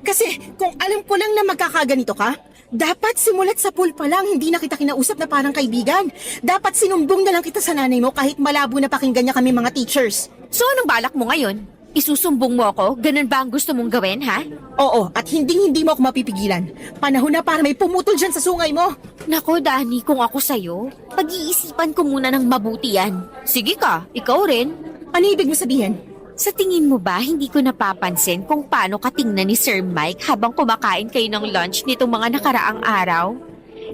[SPEAKER 3] Kasi kung alam ko lang na magkakaganito ka, dapat simulat sa pool pa lang hindi na kita kinausap na parang kaibigan. Dapat sinumbong na lang kita sa nanay mo kahit malabo na pakinggan niya kami mga teachers.
[SPEAKER 5] So anong balak mo ngayon? Isusumbong mo ako? Ganun ba ang gusto mong gawin, ha?
[SPEAKER 3] Oo, at hindi mo ako mapipigilan. Panahon na para may pumutol dyan sa sungay mo.
[SPEAKER 5] Nako, Dani, kung ako sa'yo, pag-iisipan ko muna ng mabuti yan. Sige ka, ikaw rin.
[SPEAKER 3] Ano ibig mo sabihin?
[SPEAKER 5] Sa tingin mo ba hindi ko napapansin kung paano ka tingnan ni Sir Mike habang kumakain kayo ng lunch nitong mga nakaraang araw?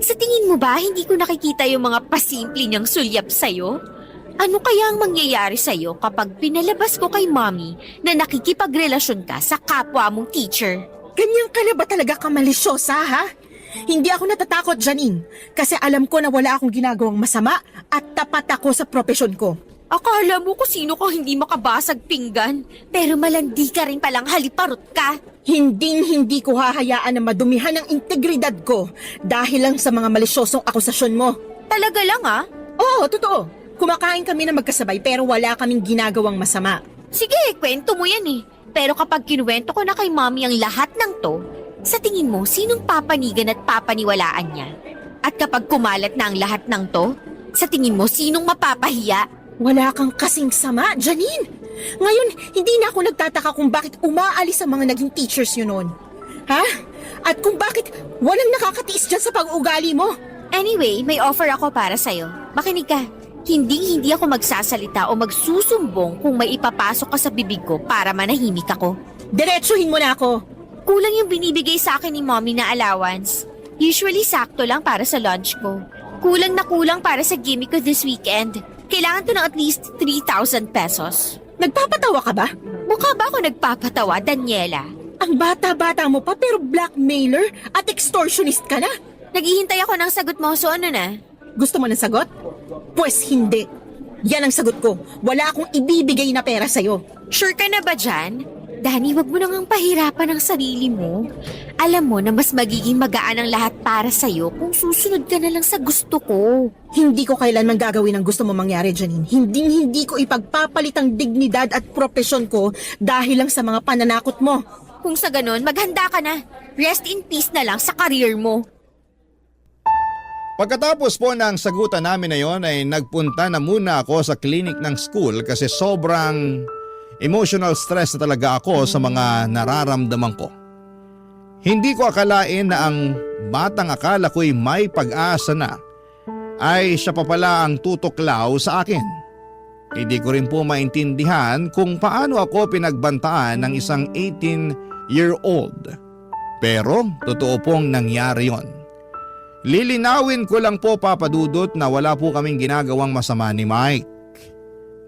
[SPEAKER 5] Sa tingin mo ba hindi ko nakikita yung mga pasimple niyang sulyap sa'yo? Ano kaya ang mangyayari sa'yo kapag pinalabas ko kay Mommy na nakikipagrelasyon ka sa kapwa mong teacher?
[SPEAKER 3] Ganyan ka na ba talaga kamalisyosa, ha? Hindi ako natatakot, Janine. Kasi alam ko na wala akong ginagawang masama at tapat ako sa propesyon ko.
[SPEAKER 5] Akala mo kung sino kang hindi makabasag pinggan, pero malandi ka rin palang haliparot ka.
[SPEAKER 3] Hindi ko hahayaan na madumihan ang integridad ko dahil lang sa mga malisyosong akusasyon mo.
[SPEAKER 5] Talaga lang ah?
[SPEAKER 3] Oo, totoo. Kumakain kami na magkasabay pero wala kaming ginagawang masama.
[SPEAKER 5] Sige, kwento mo yan eh. Pero kapag kinuwento ko na kay Mommy ang lahat ng to, sa tingin mo, sinong papanigan at papaniwalaan niya? At kapag kumalat na ang lahat ng to, sa tingin mo, sinong mapapahiya?
[SPEAKER 3] Wala kang kasing sama, Janine. Ngayon, hindi na ako nagtataka kung bakit umaalis ang mga naging teachers yun noon. Ha? At kung bakit walang nakakatiis dyan sa pag-uugali mo.
[SPEAKER 5] Anyway, may offer ako para sa'yo. Makinig ka. Hindi ako magsasalita o magsusumbong kung may ipapasok ka sa bibig ko para manahimik ako.
[SPEAKER 3] Diretsuhin mo na ako.
[SPEAKER 5] Kulang yung binibigay sa akin ni Mommy na allowance. Usually sakto lang para sa lunch ko. Kulang na kulang para sa gimmick ko this weekend. Kailangan to ng at least 3,000 pesos.
[SPEAKER 3] Nagpapatawa ka ba?
[SPEAKER 5] Mukha ba ako nagpapatawa, Daniela?
[SPEAKER 3] Ang bata-bata mo pa pero blackmailer at extortionist ka na.
[SPEAKER 5] Naghihintay ako ng sagot mo, so ano na?
[SPEAKER 3] Gusto mo ng sagot? Pues hindi. Yan ang sagot ko. Wala akong ibibigay na pera sa'yo.
[SPEAKER 5] Sure ka na ba dyan? Dani, wag mo nang pahirapan ang sarili mo. Alam mo na mas magiging magaan ang lahat para sa'yo kung susunod ka na lang sa gusto ko.
[SPEAKER 3] Hindi ko kailanman gagawin ang gusto mo mangyari, Janine. Hindi ko ipagpapalit ang dignidad at propesyon ko dahil lang sa mga pananakot mo.
[SPEAKER 5] Kung sa ganon, maghanda ka na. Rest in peace na lang sa career mo.
[SPEAKER 1] Pagkatapos po ng sagutan namin na yon ay nagpunta na muna ako sa clinic ng school kasi sobrang emotional stress na talaga ako sa mga nararamdaman ko. Hindi ko akalain na ang batang akala ko'y may pag-asa na ay siya pa pala ang tutuklaw sa akin. Hindi ko rin po maintindihan kung paano ako pinagbantaan ng isang 18-year-old. Pero totoo pong nangyari yon. Lilinawin ko lang po, Papa Dudut, na wala po kaming ginagawang masama ni Mike.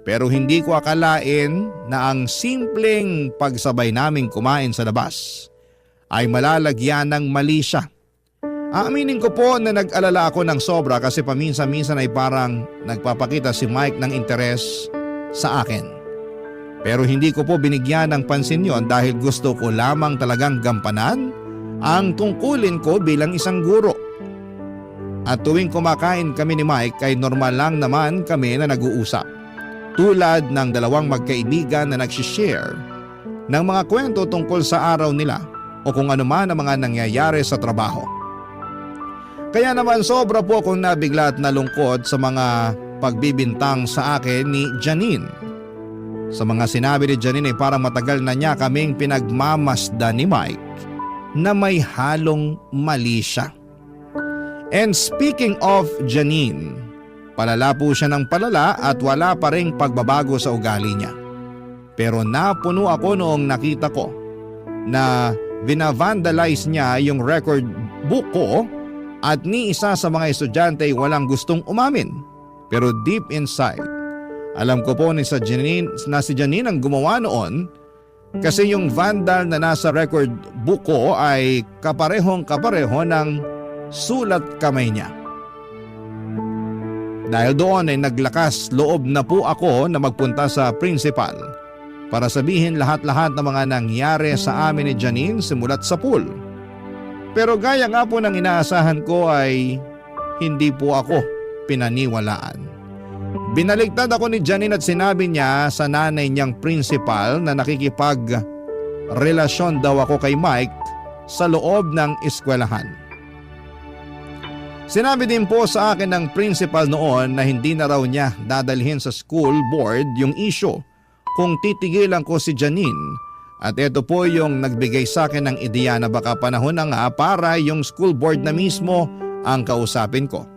[SPEAKER 1] Pero hindi ko akalain na ang simpleng pagsabay naming kumain sa labas ay malalagyan ng mali siya. Aaminin ko po na nag-alala ako ng sobra kasi paminsan-minsan ay parang nagpapakita si Mike ng interes sa akin. Pero hindi ko po binigyan ng pansin yon dahil gusto ko lamang talagang gampanan ang tungkulin ko bilang isang guro. At tuwing kumakain kami ni Mike ay normal lang naman kami na nag-uusap. Tulad ng dalawang magkaibigan na nagsishare ng mga kwento tungkol sa araw nila o kung ano man ang mga nangyayari sa trabaho. Kaya naman sobra po akong nabigla at nalungkot sa mga pagbibintang sa akin ni Janine. Sa mga sinabi ni Janine ay parang matagal na niya kaming pinagmamasdan ni Mike na may halong mali siya. And speaking of Janine, palala po siya ng palala at wala pa ring pagbabago sa ugali niya. Pero napuno ako noong nakita ko na vinavandalize niya yung record book ko at ni isa sa mga estudyante ay walang gustong umamin. Pero deep inside, alam ko po si Janine ang gumawa noon kasi yung vandal na nasa record book ko ay kapareho ng sulat kamay niya. Dahil doon ay naglakas loob na po ako na magpunta sa principal para sabihin lahat-lahat ng mga nangyari sa amin ni Janine simulat sa pool. Pero gaya nga po ng inaasahan ko ay hindi po ako pinaniwalaan. Binaligtad ako ni Janine at sinabi niya sa nanay niyang principal na nakikipag-relasyon daw ako kay Mike sa loob ng eskwelahan. Sinabi din po sa akin ng principal noon na hindi na raw niya dadalhin sa school board yung issue kung titigilan ko si Janine. At ito po yung nagbigay sa akin ng ideya na baka panahon na nga para yung school board na mismo ang kausapin ko.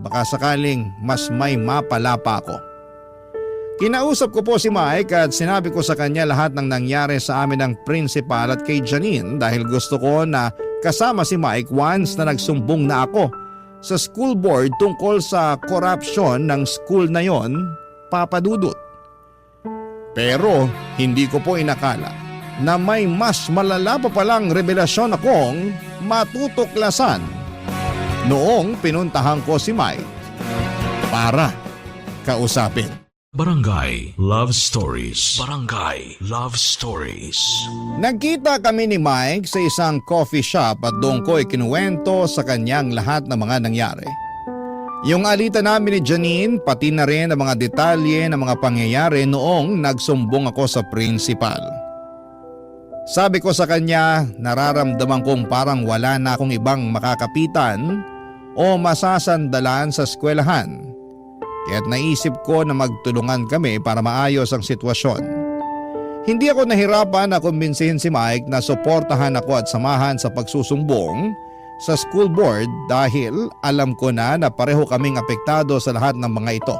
[SPEAKER 1] Baka sakaling mas may mapala pa ako. Kinausap ko po si Mike at sinabi ko sa kanya lahat ng nangyari sa amin ng principal at kay Janine dahil gusto ko na kasama si Mike once na nagsumbong na ako sa school board tungkol sa corruption ng school na yon, Papa Dudut. Pero hindi ko po inakala na may mas malala pa palang revelasyon akong matutuklasan noong pinuntahan ko si Mike para kausapin.
[SPEAKER 4] Barangay Love Stories. Barangay Love Stories.
[SPEAKER 1] Nagkita kami ni Mike sa isang coffee shop at doon ko ikinuwento sa kanyang lahat ng mga nangyari. Yung alita namin ni Janine pati na rin ang mga detalye ng mga pangyayari noong nagsumbong ako sa principal. Sabi ko sa kanya nararamdaman kong parang wala na akong ibang makakapitan o masasandalan sa eskwelahan. Kaya't naisip ko na magtulungan kami para maayos ang sitwasyon. Hindi ako nahirapan na kumbinsihin si Mike na suportahan ako at samahan sa pagsusumbong sa school board dahil alam ko na pareho kaming apektado sa lahat ng mga ito.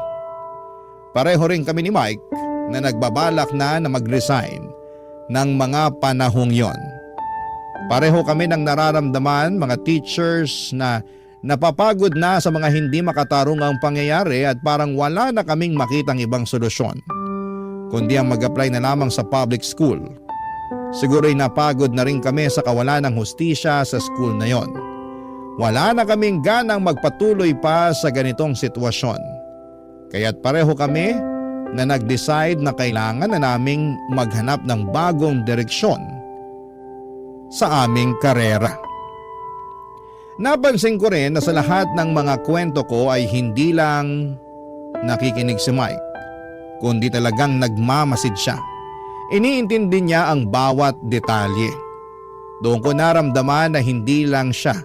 [SPEAKER 1] Pareho rin kami ni Mike na nagbabalak na mag-resign ng mga panahong yon. Pareho kami ng nararamdaman mga teachers na napapagod na sa mga hindi makatarungang pangyayari at parang wala na kaming makitang ibang solusyon kundi ang mag-apply na lamang sa public school. Siguro'y napagod na rin kami sa kawalan ng hustisya sa school na yon. Wala na kaming ganang magpatuloy pa sa ganitong sitwasyon. Kaya't pareho kami na nag-decide na kailangan na naming maghanap ng bagong direksyon sa aming karera. Napansin ko rin na sa lahat ng mga kwento ko ay hindi lang nakikinig si Mike, kundi talagang nagmamasid siya. Iniintindi niya ang bawat detalye. Doon ko naramdaman na hindi lang siya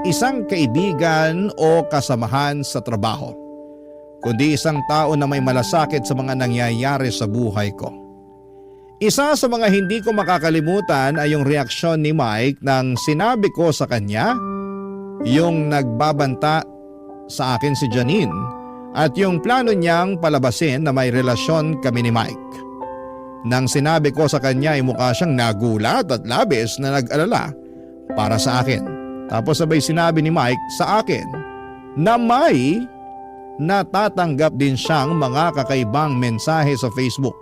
[SPEAKER 1] isang kaibigan o kasamahan sa trabaho, kundi isang tao na may malasakit sa mga nangyayari sa buhay ko. Isa sa mga hindi ko makakalimutan ay yung reaksyon ni Mike nang sinabi ko sa kanya yung nagbabanta sa akin si Janine at yung plano niyang palabasin na may relasyon kami ni Mike. Nang sinabi ko sa kanya ay mukha siyang nagulat at labis na nag-alala para sa akin. Tapos sabay sinabi ni Mike sa akin na may natatanggap din siyang mga kakaibang mensahe sa Facebook.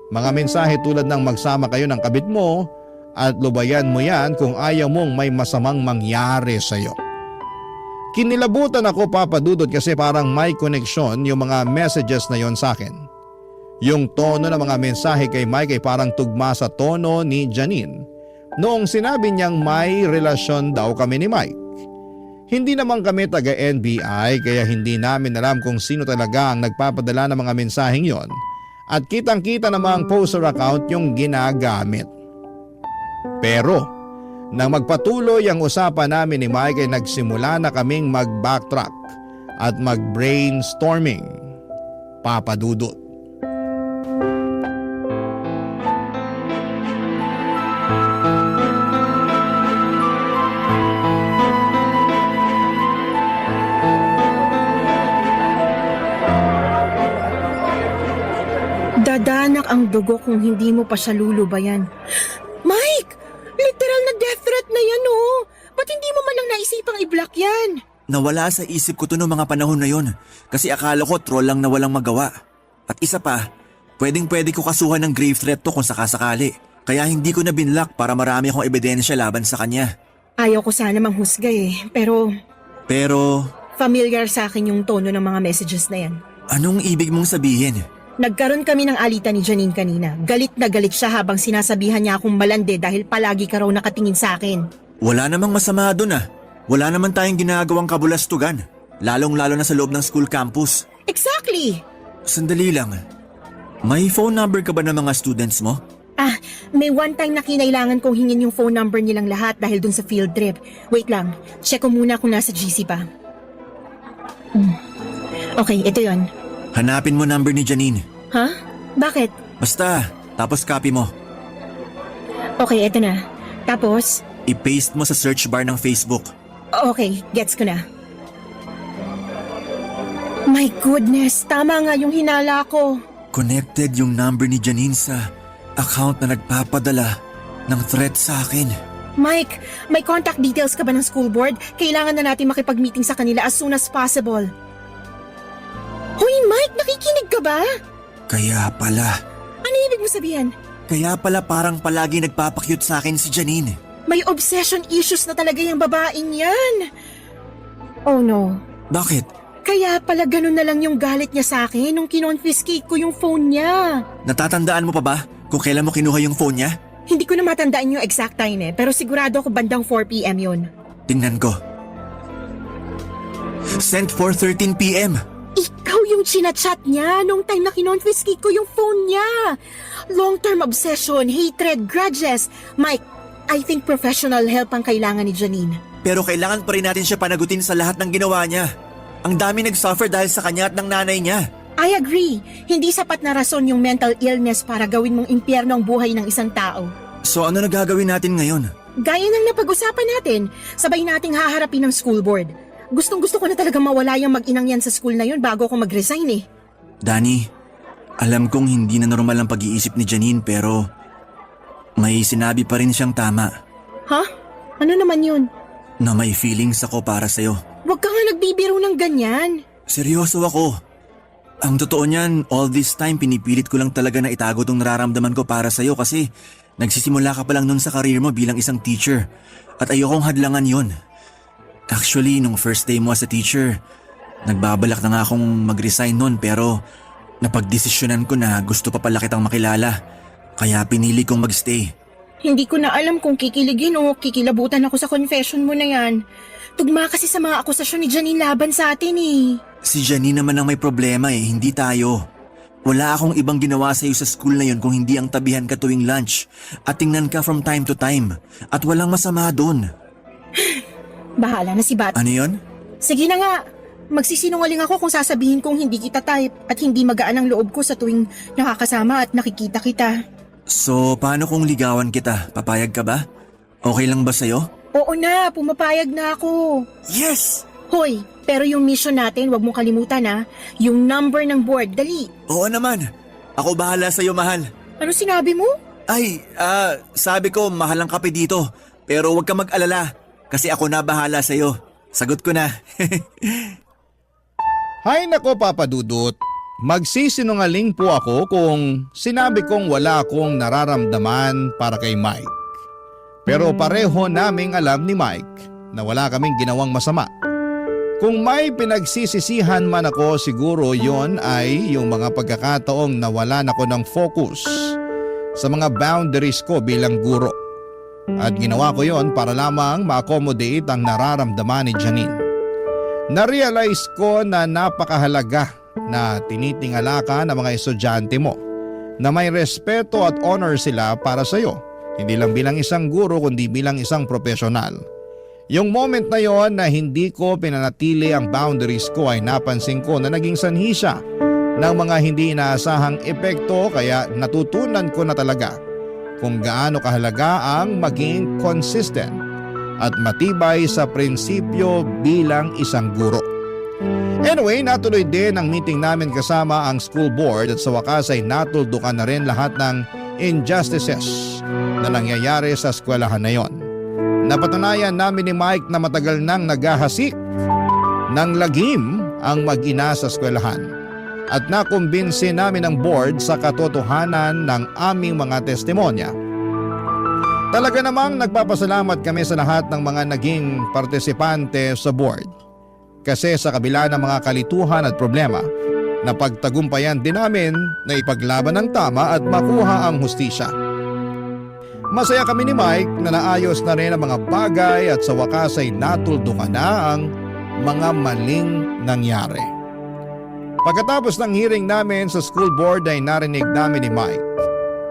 [SPEAKER 1] Mga mensahe tulad ng magsama kayo ng kabit mo at lubayan mo yan kung ayaw mong may masamang mangyari sa iyo. Kinilabutan ako, Papa Dudut, kasi parang may koneksyon yung mga messages na yon sa akin. Yung tono ng mga mensahe kay Mike ay parang tugma sa tono ni Janine noong sinabi niyang may relasyon daw kami ni Mike. Hindi naman kami taga-NBI kaya hindi namin alam kung sino talaga ang nagpapadala ng mga mensaheng yon at kitang-kita namang poster account yung ginagamit. Pero nang magpatuloy ang usapan namin ni Mike ay nagsimula na kaming mag-backtrack at mag-brainstorming, Papa Dudut.
[SPEAKER 3] Dadanak ang dugo kung hindi mo pa siya lulubayan. Mike! Literal na death threat na yan, oh! Ba't hindi mo man lang naisipang i-block yan?
[SPEAKER 2] Nawala sa isip ko to noong mga panahon na yon kasi akala ko troll lang na walang magawa. At isa pa, pwedeng-pwede ko kasuhan ng grave threat to kung sakasakali. Kaya hindi ko na binlock para marami akong ebidensya laban sa kanya.
[SPEAKER 3] Ayaw ko sana manghusga pero
[SPEAKER 2] Pero,
[SPEAKER 3] familiar sa akin yung tono ng mga messages na yan.
[SPEAKER 2] anong ibig mong sabihin?
[SPEAKER 3] Nagkaroon kami ng alitan ni Janine kanina. Galit na galit siya habang sinasabihan niya akong malande dahil palagi ka raw nakatingin sa akin.
[SPEAKER 2] Wala namang masama doon ah. Wala naman tayong ginagawang kabulastugan. Lalong-lalo na sa loob ng school campus.
[SPEAKER 3] Exactly!
[SPEAKER 2] Sandali lang. May phone number ka ba ng mga students mo?
[SPEAKER 3] May one time na kinailangan kong hingin yung phone number nilang lahat dahil dun sa field trip. Wait lang, check ko muna kung nasa GC pa. Okay, ito yon.
[SPEAKER 2] Hanapin mo number ni Janine.
[SPEAKER 3] Ha? Bakit?
[SPEAKER 2] Basta, tapos copy mo.
[SPEAKER 3] Okay, ito na. Tapos?
[SPEAKER 2] I-paste mo sa search bar ng Facebook.
[SPEAKER 3] Okay, gets ko na. My goodness, tama nga yung hinala ko.
[SPEAKER 2] Connected yung number ni Janine sa account na nagpapadala ng threat sa akin.
[SPEAKER 3] Mike, may contact details ka ba ng school board? Kailangan na natin makipag-meeting sa kanila as soon as possible. Hoy Mike, nakikinig ka ba?
[SPEAKER 2] Kaya pala.
[SPEAKER 3] Ano ibig mo sabihin?
[SPEAKER 2] Kaya pala parang palagi nagpapakyut sa akin si Janine.
[SPEAKER 3] May obsession issues na talaga yung babaeng yan. Oh no.
[SPEAKER 2] Bakit?
[SPEAKER 3] Kaya pala ganun na lang yung galit niya sa akin nung kinonfiscate ko yung phone niya.
[SPEAKER 2] Natatandaan mo pa ba kung kailan mo kinuha yung phone niya?
[SPEAKER 3] Hindi ko na matandaan yung exact time pero sigurado ako bandang 4 p.m. yun.
[SPEAKER 2] Tingnan ko. Sent 4:13 p.m.
[SPEAKER 3] Ikaw yung chinachat niya nung time na kinonfiscate ko yung phone niya. Long-term obsession, hatred, grudges. Mike, I think professional help ang kailangan ni Janine.
[SPEAKER 2] Pero kailangan pa rin natin siya panagutin sa lahat ng ginawa niya. Ang dami nag-suffer dahil sa kanya at ng nanay niya.
[SPEAKER 3] I agree. Hindi sapat na rason yung mental illness para gawin mong impyerno ang buhay ng isang tao.
[SPEAKER 2] So ano na gagawin natin ngayon?
[SPEAKER 3] Gaya ng napag-usapan natin, sabay nating haharapin ng school board. Gustong-gusto ko na talaga mawala yung mag-inang yan sa school na yun bago ako mag-resign eh.
[SPEAKER 2] Danny, alam kong hindi na normal ang pag-iisip ni Janine pero may sinabi pa rin siyang tama.
[SPEAKER 3] Ha? Ano naman yun?
[SPEAKER 2] Na may feelings ako para sa'yo.
[SPEAKER 3] Huwag ka nga nagbibiro ng ganyan.
[SPEAKER 2] Seryoso ako. Ang totoo niyan, all this time pinipilit ko lang talaga na itago tong nararamdaman ko para sa'yo kasi nagsisimula ka pa lang nun sa career mo bilang isang teacher at ayokong hadlangan yon. Actually, nung first day mo as a teacher, nagbabalak na nga akong mag-resign nun pero napagdesisyonan ko na gusto pa pala kitang makilala kaya pinili kong magstay.
[SPEAKER 3] Hindi ko na alam kung kikiligin o kikilabutan ako sa confession mo na yan. Tugma kasi sa mga akusasyon ni Janine laban sa atin eh.
[SPEAKER 2] Si Janine naman ang may problema hindi tayo. Wala akong ibang ginawa sa'yo sa school na yun kung hindi ang tabihan ka tuwing lunch at tingnan ka from time to time. At walang masama doon.
[SPEAKER 3] Bahala na si Bat.
[SPEAKER 2] Ano yun?
[SPEAKER 3] Sige na nga. Magsisinungaling ako kung sasabihin kong hindi kita type at hindi magaan ang loob ko sa tuwing nakakasama at nakikita kita.
[SPEAKER 2] So, paano kung ligawan kita? Papayag ka ba? Okay lang ba sa'yo?
[SPEAKER 3] Oo na, pumapayag na ako.
[SPEAKER 2] Yes!
[SPEAKER 3] Hoy, pero yung mission natin, wag mong kalimutan ha. Yung number ng board, dali.
[SPEAKER 2] Oo naman. Ako bahala sa'yo, mahal.
[SPEAKER 3] Ano sinabi mo?
[SPEAKER 2] Ay, sabi ko mahal ang kape dito. Pero huwag ka mag-alala. Kasi ako na bahala sa'yo. Sagot ko na.
[SPEAKER 1] Hay nako Papa Dudut, magsisinungaling po ako kung sinabi kong wala akong nararamdaman para kay Mike. Pero pareho naming alam ni Mike na wala kaming ginawang masama. Kung may pinagsisisihan man ako, siguro yon ay yung mga pagkakataong nawalan ako ng focus sa mga boundaries ko bilang guro. At ginawa ko yon para lamang ma-accommodate ang nararamdaman ni Janine. Na-realize ko na napakahalaga na tinitingala ka ng mga estudyante mo, na may respeto at honor sila para sa iyo, hindi lang bilang isang guro kundi bilang isang profesional. Yung moment na yon na hindi ko pinanatili ang boundaries ko ay napansin ko na naging sanhi siya ng mga hindi inaasahang epekto, kaya natutunan ko na talaga kung gaano kahalaga ang maging consistent at matibay sa prinsipyo bilang isang guro. Anyway, natuloy din ang meeting namin kasama ang school board at sa wakas ay natuldukan na rin lahat ng injustices na nangyayari sa eskwelahan na yon. Napatunayan namin ni Mike na matagal nang naghahasik ng lagim ang mag-ina sa eskwelahan at nakumbinsi namin ang board sa katotohanan ng aming mga testimonya. Talaga namang nagpapasalamat kami sa lahat ng mga naging partisipante sa board. Kasi sa kabila ng mga kalituhan at problema, napagtagumpayan din namin na ipaglaban ang tama at makuha ang hustisya. Masaya kami ni Mike na naayos na rin ang mga bagay at sa wakas ay natuldukan na ang mga maling nangyari. Pagkatapos ng hearing namin sa school board ay narinig namin ni Mike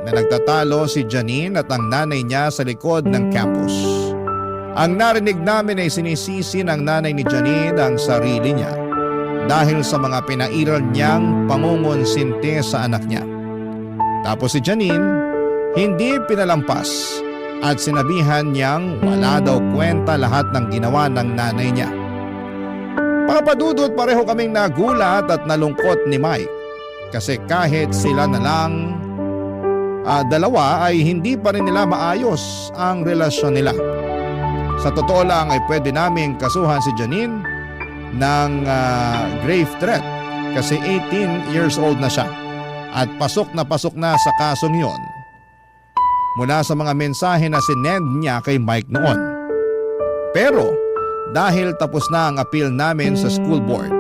[SPEAKER 1] na nagtatalo si Janine at ang nanay niya sa likod ng campus. Ang narinig namin ay sinisisi ng nanay ni Janine ang sarili niya dahil sa mga pinairal niyang pangungonsinti sa anak niya. Tapos si Janine hindi pinalampas at sinabihan niyang wala daw kwenta lahat ng ginawa ng nanay niya. Papadudot, pareho kaming nagulat at nalungkot ni Mike kasi kahit sila na lang dalawa ay hindi pa rin nila maayos ang relasyon nila. Sa totoo lang ay pwede namin kasuhan si Janine ng grave threat kasi 18 years old na siya at pasok na sa kasong yon mula sa mga mensahe na sinend niya kay Mike noon. Pero dahil tapos na ang appeal namin sa school board,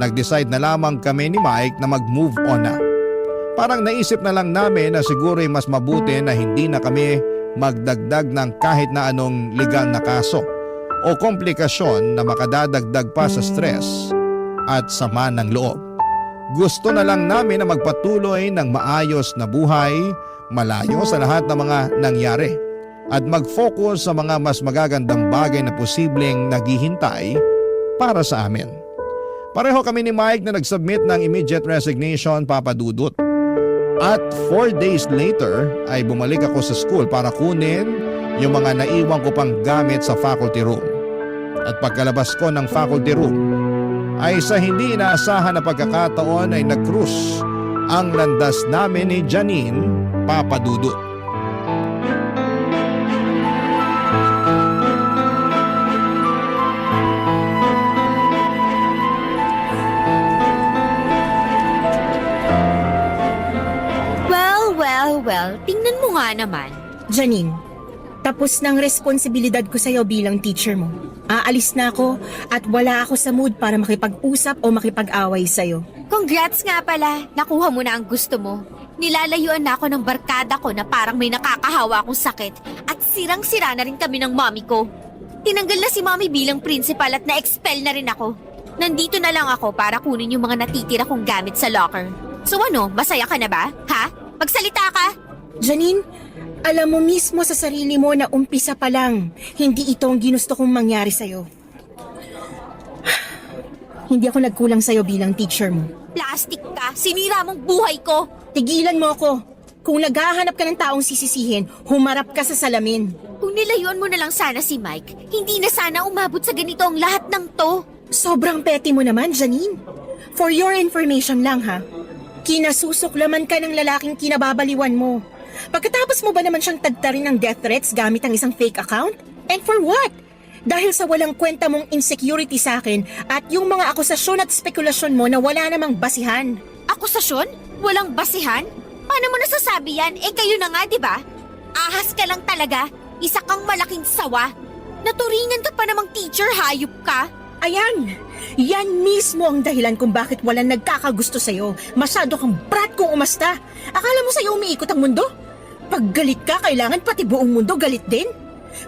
[SPEAKER 1] nag-decide na lamang kami ni Mike na mag-move on na. Parang naisip na lang namin na siguro ay mas mabuti na hindi na kami magdagdag ng kahit na anong legal na kaso o komplikasyon na makadadagdag pa sa stress at sama ng loob. Gusto na lang namin na magpatuloy ng maayos na buhay, malayo sa lahat ng mga nangyari at mag-focus sa mga mas magagandang bagay na posibleng naghihintay para sa amin. Pareho kami ni Mike na nag-submit ng immediate resignation, Papa Dudut. At 4 days later ay bumalik ako sa school para kunin yung mga naiwan ko pang gamit sa faculty room. At pagkalabas ko ng faculty room ay sa hindi inaasahan na pagkakataon ay nag-cruise ang landas namin ni Janine, Papa Dudut.
[SPEAKER 5] Well, tingnan mo nga naman.
[SPEAKER 3] Janine, tapos ng responsibilidad ko sa'yo bilang teacher mo. Aalis na ako at wala ako sa mood para makipag-usap o makipag-away sa'yo.
[SPEAKER 5] Congrats nga pala, nakuha mo na ang gusto mo. Nilalayuan na ako ng barkada ko na parang may nakakahawa akong sakit at sirang-sira na rin kami ng mommy ko. Tinanggal na si mommy bilang principal at na-expel na rin ako. Nandito na lang ako para kunin yung mga natitira kong gamit sa locker. So ano, masaya ka na ba? Ha? Magsalita ka?
[SPEAKER 3] Janine, alam mo mismo sa sarili mo na umpisa pa lang, hindi ito ang ginusto kong mangyari sa'yo. Hindi ako nagkulang sa'yo bilang teacher mo.
[SPEAKER 5] Plastic ka, sinira mong buhay ko.
[SPEAKER 3] Tigilan mo ako. Kung naghahanap ka ng taong sisisihin, humarap ka sa salamin.
[SPEAKER 5] Kung nilayuan mo na lang sana si Mike, hindi na sana umabot sa ganito ang lahat ng to.
[SPEAKER 3] Sobrang petty mo naman, Janine. For your information lang ha, kinasusuklaman ka ng lalaking kinababaliwan mo. Pagkatapos mo ba naman siyang tagtarin ng death threats gamit ang isang fake account? And for what? Dahil sa walang kwenta mong insecurity sa akin at yung mga akusasyon at spekulasyon mo na wala namang basihan.
[SPEAKER 5] Akusasyon? Walang basihan? Paano mo nasasabi yan? Eh kayo na nga, di ba? Ahas ka lang talaga. Isa kang malaking sawa. Naturingan ka pa namang teacher, hayop ka.
[SPEAKER 3] Ayan! Yan mismo ang dahilan kung bakit walang nagkakagusto sa'yo. Masyado kang brat kung umasta. Akala mo sa'yo umiikot ang mundo? Pag galit ka, kailangan pati buong mundo galit din.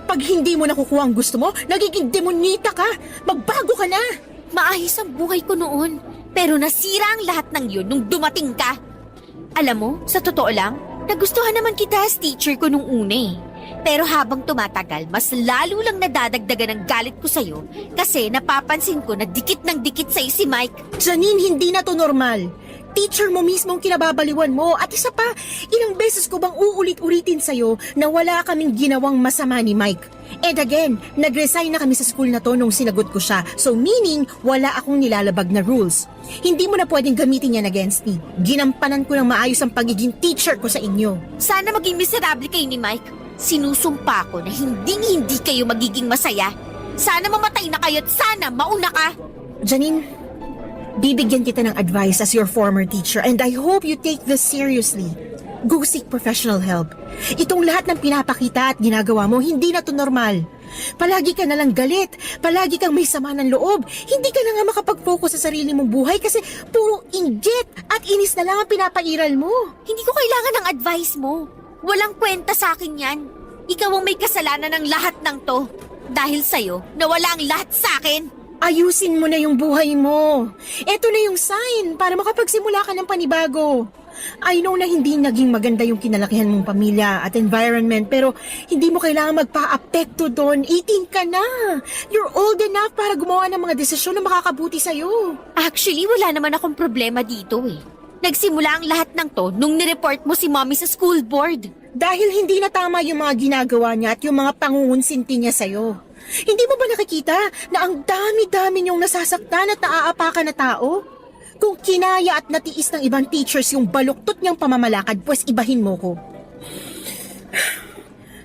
[SPEAKER 3] Pag hindi mo nakukuha ang gusto mo, nagiging demonita ka. Magbago ka na.
[SPEAKER 5] Maayos ang buhay ko noon. Pero nasira ang lahat ng yun nung dumating ka. Alam mo, sa totoo lang, nagustuhan naman kita as teacher ko nung una eh. Pero habang tumatagal, mas lalo lang nadadagdagan ang galit ko sa'yo kasi napapansin ko na dikit ng dikit sa'yo si Mike.
[SPEAKER 3] Janine, hindi na to normal. Teacher mo mismo ang kinababaliwan mo. At isa pa, ilang beses ko bang uulit-ulitin sa'yo na wala kaming ginawang masama ni Mike. And again, nag-resign na kami sa school na to nung sinagot ko siya. So meaning, wala akong nilalabag na rules. Hindi mo na pwedeng gamitin yan against me. Ginampanan ko ng maayos ang pagiging teacher ko sa inyo.
[SPEAKER 5] Sana maging miserable kayo ni Mike. Sinusumpa ko na hindi kayo magiging masaya. Sana mamatay na kayo at sana mauna ka.
[SPEAKER 3] Janine, bibigyan kita ng advice as your former teacher and I hope you take this seriously. Go seek professional help. Itong lahat ng pinapakita at ginagawa mo, hindi na to normal. Palagi ka nalang galit, palagi kang may sama ng loob, hindi ka na nga makapag-focus sa sarili mong buhay kasi puro inggit at inis na lang ang pinapairal mo.
[SPEAKER 5] Hindi ko kailangan ng advice mo. Walang kwenta sa akin yan. Ikaw ang may kasalanan ng lahat ng to. Dahil sa'yo, nawala ang lahat sa akin.
[SPEAKER 3] Ayusin mo na yung buhay mo. Ito na yung sign para makapagsimula ka ng panibago. I know na hindi naging maganda yung kinalakihan mong pamilya at environment pero hindi mo kailangan magpa-apekto doon. 18 ka na. You're old enough para gumawa ng mga desisyon na makakabuti sa'yo.
[SPEAKER 5] Actually, wala naman akong problema dito eh. Nagsimula ang lahat ng to nung nireport mo si Mommy sa school board.
[SPEAKER 3] Dahil hindi na tama yung mga ginagawa niya at yung mga pangungunsinti niya sa'yo. Hindi mo ba nakikita na ang dami-dami niyong nasasaktan at naaapakan na tao? Kung kinaya at natiis ng ibang teachers yung baluktot niyang pamamalakad, pues ibahin mo ko.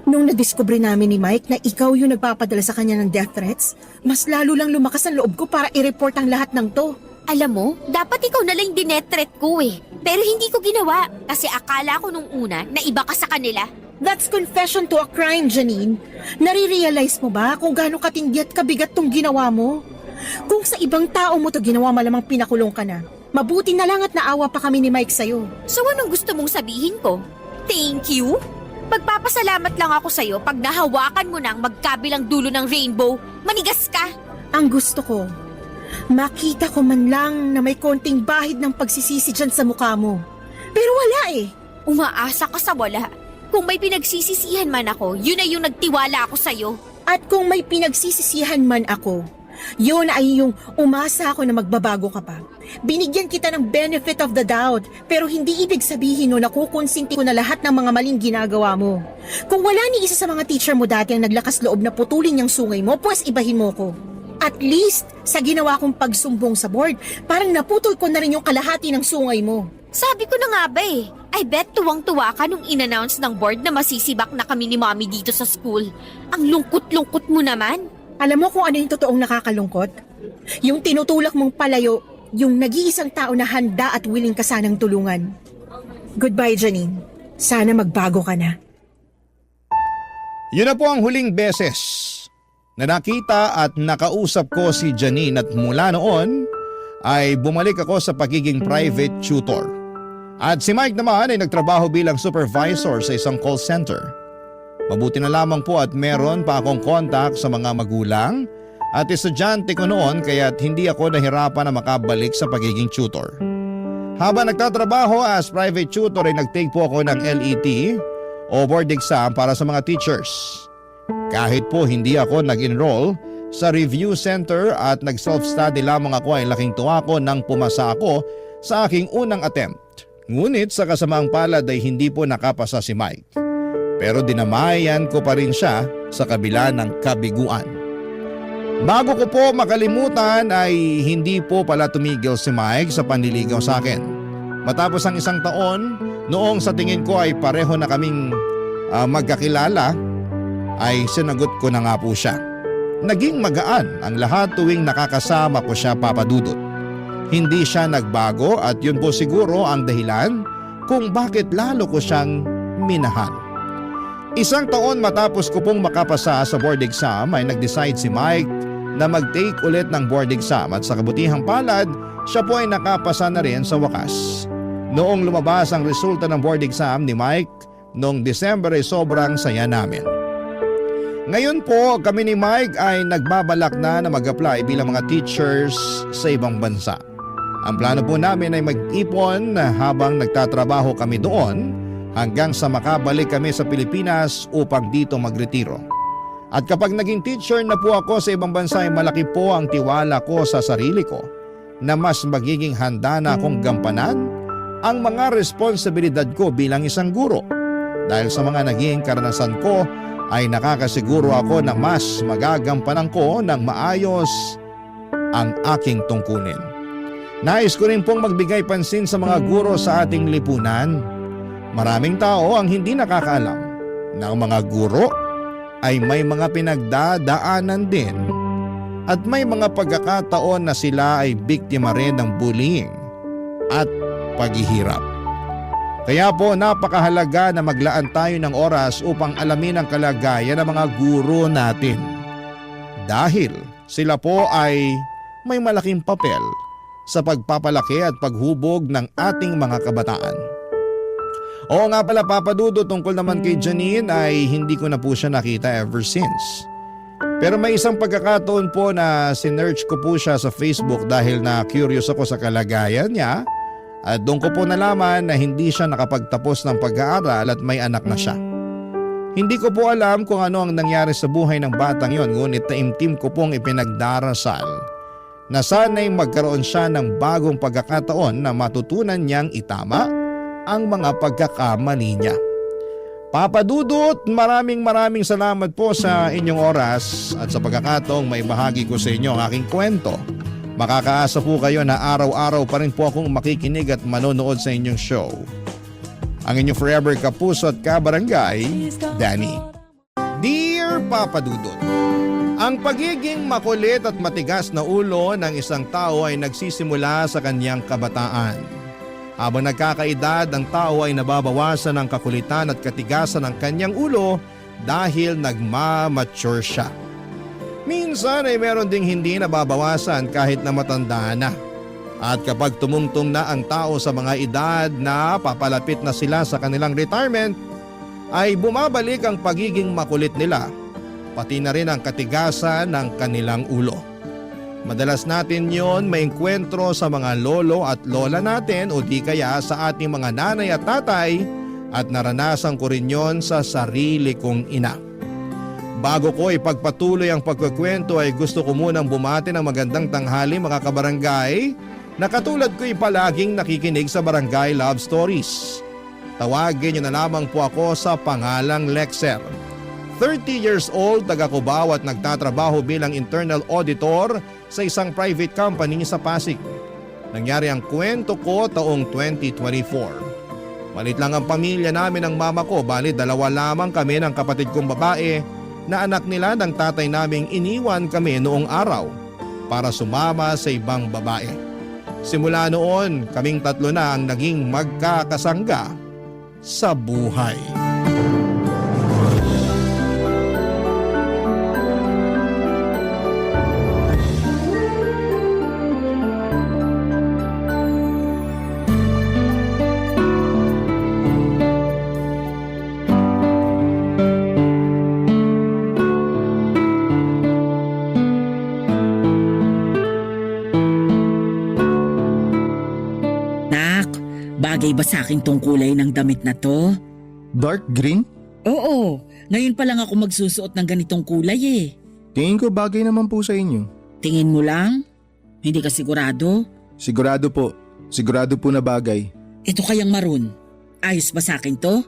[SPEAKER 3] Nung nadiskubre namin ni Mike na ikaw yung nagpapadala sa kanya ng death threats, mas lalo lang lumakas ang loob ko para i-report ang lahat ng to.
[SPEAKER 5] Alam mo, dapat ikaw na lang dinetret ko eh. Pero hindi ko ginawa kasi akala ko nung una na iba ka sa kanila.
[SPEAKER 3] That's confession to a crime, Janine. Nare-realize mo ba kung gaano katindi at kabigat tong ginawa mo? Kung sa ibang tao mo to ginawa, malamang pinakulong ka na. Mabuti na lang at naawa pa kami ni Mike sa'yo.
[SPEAKER 5] So anong gusto mong sabihin ko? Thank you? Magpapasalamat lang ako sa'yo pag nahawakan mo na ang magkabilang dulo ng rainbow. Manigas ka!
[SPEAKER 3] Ang gusto ko, makita ko man lang na may konting bahid ng pagsisisi dyan sa mukha mo. Pero wala eh.
[SPEAKER 5] Umaasa ka sa wala. Kung may pinagsisisihan man ako, yun ay yung nagtiwala ako sa'yo.
[SPEAKER 3] At kung may pinagsisisihan man ako, yun ay yung umasa ako na magbabago ka pa. Binigyan kita ng benefit of the doubt, pero hindi ibig sabihin no na kukonsinti ko na lahat ng mga maling ginagawa mo. Kung wala ni isa sa mga teacher mo dati ang naglakas loob na putulin yung sungay mo, pues ibahin mo ko. At least, sa ginawa kong pagsumbong sa board, parang naputol ko na rin yung kalahati ng sungay mo.
[SPEAKER 5] Sabi ko na nga ba eh. I bet tuwang-tuwa ka nung in-announce ng board na masisibak na kami ni Mommy dito sa school. Ang lungkot-lungkot mo naman.
[SPEAKER 3] Alam mo kung ano yung totoong nakakalungkot? Yung tinutulak mong palayo, yung nag-iisang tao na handa at willing ka sanang tulungan. Goodbye, Janine. Sana magbago ka na.
[SPEAKER 1] Yun na po ang huling beses na nakita at nakausap ko si Janine at mula noon ay bumalik ako sa pagiging private tutor. At si Mike naman ay nagtrabaho bilang supervisor sa isang call center. Mabuti na lamang po at meron pa akong contact sa mga magulang at estudyante ko noon kaya't hindi ako nahirapan na makabalik sa pagiging tutor. Habang nagtatrabaho as private tutor ay nagtake po ako ng LET o board exam para sa mga teachers. Kahit po hindi ako nag-enroll sa review center at nag-self-study lamang ako ay laking tuwa ko nang pumasa ako sa aking unang attempt. Ngunit sa kasamaang palad ay hindi po nakapasa si Mike. Pero dinamayan ko pa rin siya sa kabila ng kabiguan. Bago ko po makalimutan ay hindi po pala tumigil si Mike sa panliligaw sa akin. Matapos ang isang taon, noong sa tingin ko ay pareho na kaming magkakilala, ay sinagot ko na nga po siya. Naging magaan ang lahat tuwing nakakasama ko siya, Papa Dudut. Hindi siya nagbago at yun po siguro ang dahilan kung bakit lalo ko siyang minahal. Isang taon matapos ko pong makapasa sa board exam ay nag-decide si Mike na mag-take ulit ng board exam at sa kabutihang palad, siya po ay nakapasa na rin sa wakas. Noong lumabas ang resulta ng board exam ni Mike noong December ay sobrang saya namin. Ngayon po kami ni Mike ay nagbabalak na mag-apply bilang mga teachers sa ibang bansa. Ang plano po namin ay mag-ipon habang nagtatrabaho kami doon hanggang sa makabalik kami sa Pilipinas upang dito magretiro. At kapag naging teacher na po ako sa ibang bansa ay malaki po ang tiwala ko sa sarili ko na mas magiging handa na akong gampanan ang mga responsibilidad ko bilang isang guro. Dahil sa mga naging karanasan ko ay nakakasiguro ako na mas magagampanan ko ng maayos ang aking tungkulin. Nais ko rin pong magbigay pansin sa mga guro sa ating lipunan. Maraming tao ang hindi nakakaalam na ang mga guro ay may mga pinagdadaanan din at may mga pagkakataon na sila ay biktima rin ng bullying at paghihirap. Kaya po napakahalaga na maglaan tayo ng oras upang alamin ang kalagayan ng mga guro natin. Dahil sila po ay may malaking papel sa pagpapalaki at paghubog ng ating mga kabataan. Oo nga pala, Papa Dudo, tungkol naman kay Janine ay hindi ko na po siya nakita ever since. Pero may isang pagkakataon po na sinearch ko po siya sa Facebook dahil na curious ako sa kalagayan niya at doon ko po nalaman na hindi siya nakapagtapos ng pag-aaral at may anak na siya. Hindi ko po alam kung ano ang nangyari sa buhay ng batang yon, ngunit taimtim ko pong ipinagdarasal na sana'y magkaroon siya ng bagong pagkakataon na matutunan niyang itama ang mga pagkakamali niya. Papa Dudut, maraming salamat po sa inyong oras at sa pagkakataong may bahagi ko sa inyo ang aking kwento. Makakaasa po kayo na araw-araw pa rin po akong makikinig at manonood sa inyong show. Ang inyong forever kapuso at kabarangay, Danny. Dear Papa Dudut, ang pagiging makulit at matigas na ulo ng isang tao ay nagsisimula sa kanyang kabataan. Habang nagkakaedad, ang tao ay nababawasan ng kakulitan at katigasan ng kanyang ulo dahil nagmamature siya. Minsan ay meron ding hindi nababawasan kahit na matanda na. At kapag tumungtong na ang tao sa mga edad na papalapit na sila sa kanilang retirement, ay bumabalik ang pagiging makulit nila, pati na rin ang katigasan ng kanilang ulo. Madalas natin yon maengkwentro sa mga lolo at lola natin o di kaya sa ating mga nanay at tatay at naranasan ko rin yon sa sarili kong ina. Bago ko ipagpatuloy ang pagkukwento ay gusto ko munang bumati ng magandang tanghali mga kabarangay na katulad ko'y palaging nakikinig sa Barangay Love Stories. Tawagin niyo na lamang po ako sa pangalang Lexer. 30 years old, taga Cubao at nagtatrabaho bilang internal auditor sa isang private company sa Pasig. Nangyari ang kwento ko taong 2024. Malit lang ang pamilya namin ng mama ko, bali dalawa lamang kami ng kapatid kong babae na anak nila ng tatay naming iniwan kami noong araw para sumama sa ibang babae. Simula noon, kaming tatlo na ang naging magkakasangga sa buhay.
[SPEAKER 6] Bagay ba sa akin tong kulay ng damit na to?
[SPEAKER 7] Dark green?
[SPEAKER 6] Oo, ngayon pa lang ako magsusuot ng ganitong kulay eh.
[SPEAKER 7] Tingin ko bagay naman po sa inyo.
[SPEAKER 6] Tingin mo lang? Hindi ka sigurado?
[SPEAKER 7] Sigurado po. Sigurado po na bagay.
[SPEAKER 6] Ito kayang maroon. Ayos ba sa akin to?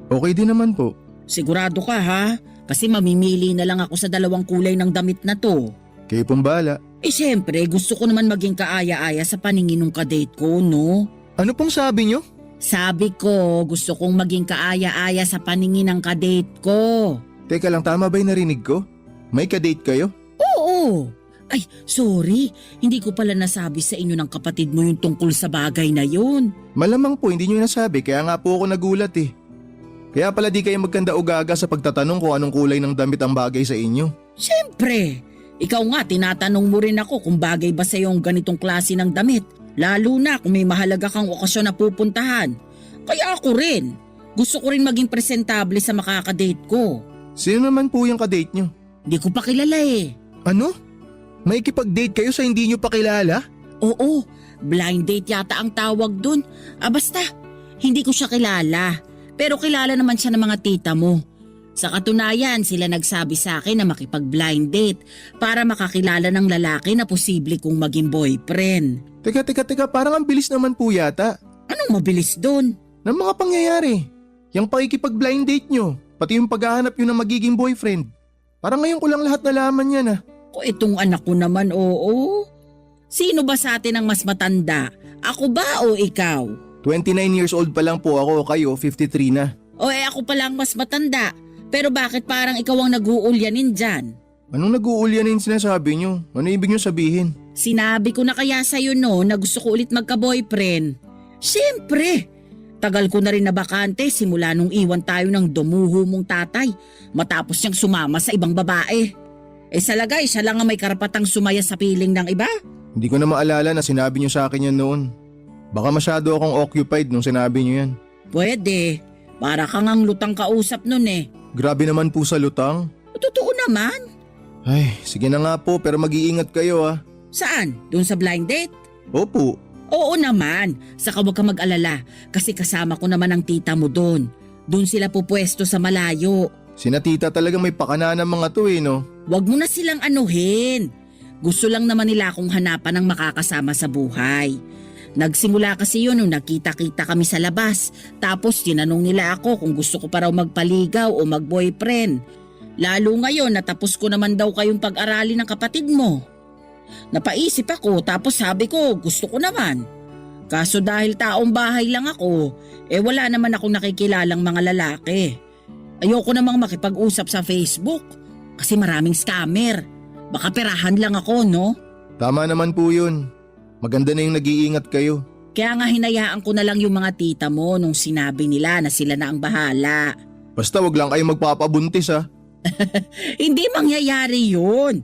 [SPEAKER 7] Okay din naman po.
[SPEAKER 6] Sigurado ka ha? Kasi mamimili na lang ako sa dalawang kulay ng damit na to.
[SPEAKER 7] Kayo pong bahala.
[SPEAKER 6] Eh syempre, gusto ko naman maging kaaya-aya sa paningin ng kadate ko, no?
[SPEAKER 7] Ano pong sabi nyo?
[SPEAKER 6] Sabi ko, gusto kong maging kaaya-aya sa paningin ng kadate ko.
[SPEAKER 7] Teka lang, tama ba yung narinig ko? May kadate kayo?
[SPEAKER 6] Oo! Ay, sorry. Hindi ko pala nasabi sa inyo ng kapatid mo yung tungkol sa bagay na yun.
[SPEAKER 7] Malamang po hindi nyo nasabi kaya nga po ako nagulat eh. Kaya pala di kayo magkanda o gaga sa pagtatanong kung anong kulay ng damit ang bagay sa inyo.
[SPEAKER 6] Siyempre! Ikaw nga, tinatanong mo rin ako kung bagay ba sa yung ganitong klase ng damit. Lalo na kung may mahalaga kang okasyon na pupuntahan. Kaya ako rin. Gusto ko rin maging presentable sa makakadate ko.
[SPEAKER 7] Sino naman po yung kadate nyo?
[SPEAKER 6] Hindi ko pa kilala eh.
[SPEAKER 7] Ano? May ikipag-date kayo sa hindi nyo pa kilala?
[SPEAKER 6] Oo, blind date yata ang tawag dun. Basta, hindi ko siya kilala. Pero kilala naman siya ng mga tita mo. Sa katunayan, sila nagsabi sa akin na makipag-blind date para makakilala ng lalaki na posible kong maging boyfriend.
[SPEAKER 7] Teka, parang ang bilis naman po yata.
[SPEAKER 6] Anong mabilis dun?
[SPEAKER 7] Ng mga pangyayari. Yung pakikipag-blind date nyo, pati yung paghahanap nyo ng magiging boyfriend. Parang ngayon ko lang lahat nalaman yan ah.
[SPEAKER 6] O itong anak ko naman, oo. Sino ba sa atin ang mas matanda? Ako ba o ikaw?
[SPEAKER 7] 29 years old pa lang po ako, kayo 53 na.
[SPEAKER 6] O ako pa lang mas matanda. Pero bakit parang ikaw ang nag-uulyanin dyan?
[SPEAKER 7] Anong nag-uulyanin sinasabi nyo? Ano ibig nyo sabihin?
[SPEAKER 6] Sinabi ko na kaya sa'yo no na gusto ko ulit magka-boyfriend. Siyempre! Tagal ko na rin na bakante simula nung iwan tayo ng dumuho mong tatay matapos niyang sumama sa ibang babae. Sa lagay, siya lang ang may karapatang sumaya sa piling ng iba.
[SPEAKER 7] Hindi ko na maalala na sinabi nyo sa akin yan noon. Baka masyado akong occupied nung sinabi nyo yan.
[SPEAKER 6] Pwede. Para kang ang lutang kausap nun eh.
[SPEAKER 7] Grabe naman po sa lutang.
[SPEAKER 6] Totoo naman.
[SPEAKER 7] Ay, sige na nga po pero mag-iingat kayo ah.
[SPEAKER 6] Saan? Doon sa blind date?
[SPEAKER 7] Opo.
[SPEAKER 6] Oo naman. Saka huwag ka mag-alala kasi kasama ko naman ang tita mo doon. Doon sila pupwesto sa malayo.
[SPEAKER 7] Sina tita talaga may pakana ng mga to eh no?
[SPEAKER 6] Huwag mo na silang anuhin. Gusto lang naman nila akong hanapan ng makakasama sa buhay. Nagsimula kasi yun nung nakita-kita kami sa labas. Tapos tinanong nila ako kung gusto ko pa raw magpaligaw o mag-boyfriend. Lalo ngayon natapos ko naman daw kayong pag-aralin ng kapatid mo. Napaisip ako tapos sabi ko gusto ko naman. Kaso dahil taong bahay lang ako, wala naman akong nakikilalang mga lalaki. Ayoko namang makipag-usap sa Facebook kasi maraming scammer. Baka perahan lang ako, no?
[SPEAKER 7] Tama naman po yun. Maganda na yung nag-iingat kayo.
[SPEAKER 6] Kaya nga hinayaan ko na lang yung mga tita mo nung sinabi nila na sila na ang bahala.
[SPEAKER 7] Basta wag lang kayo magpapabuntis ah.
[SPEAKER 6] Hindi mangyayari yun.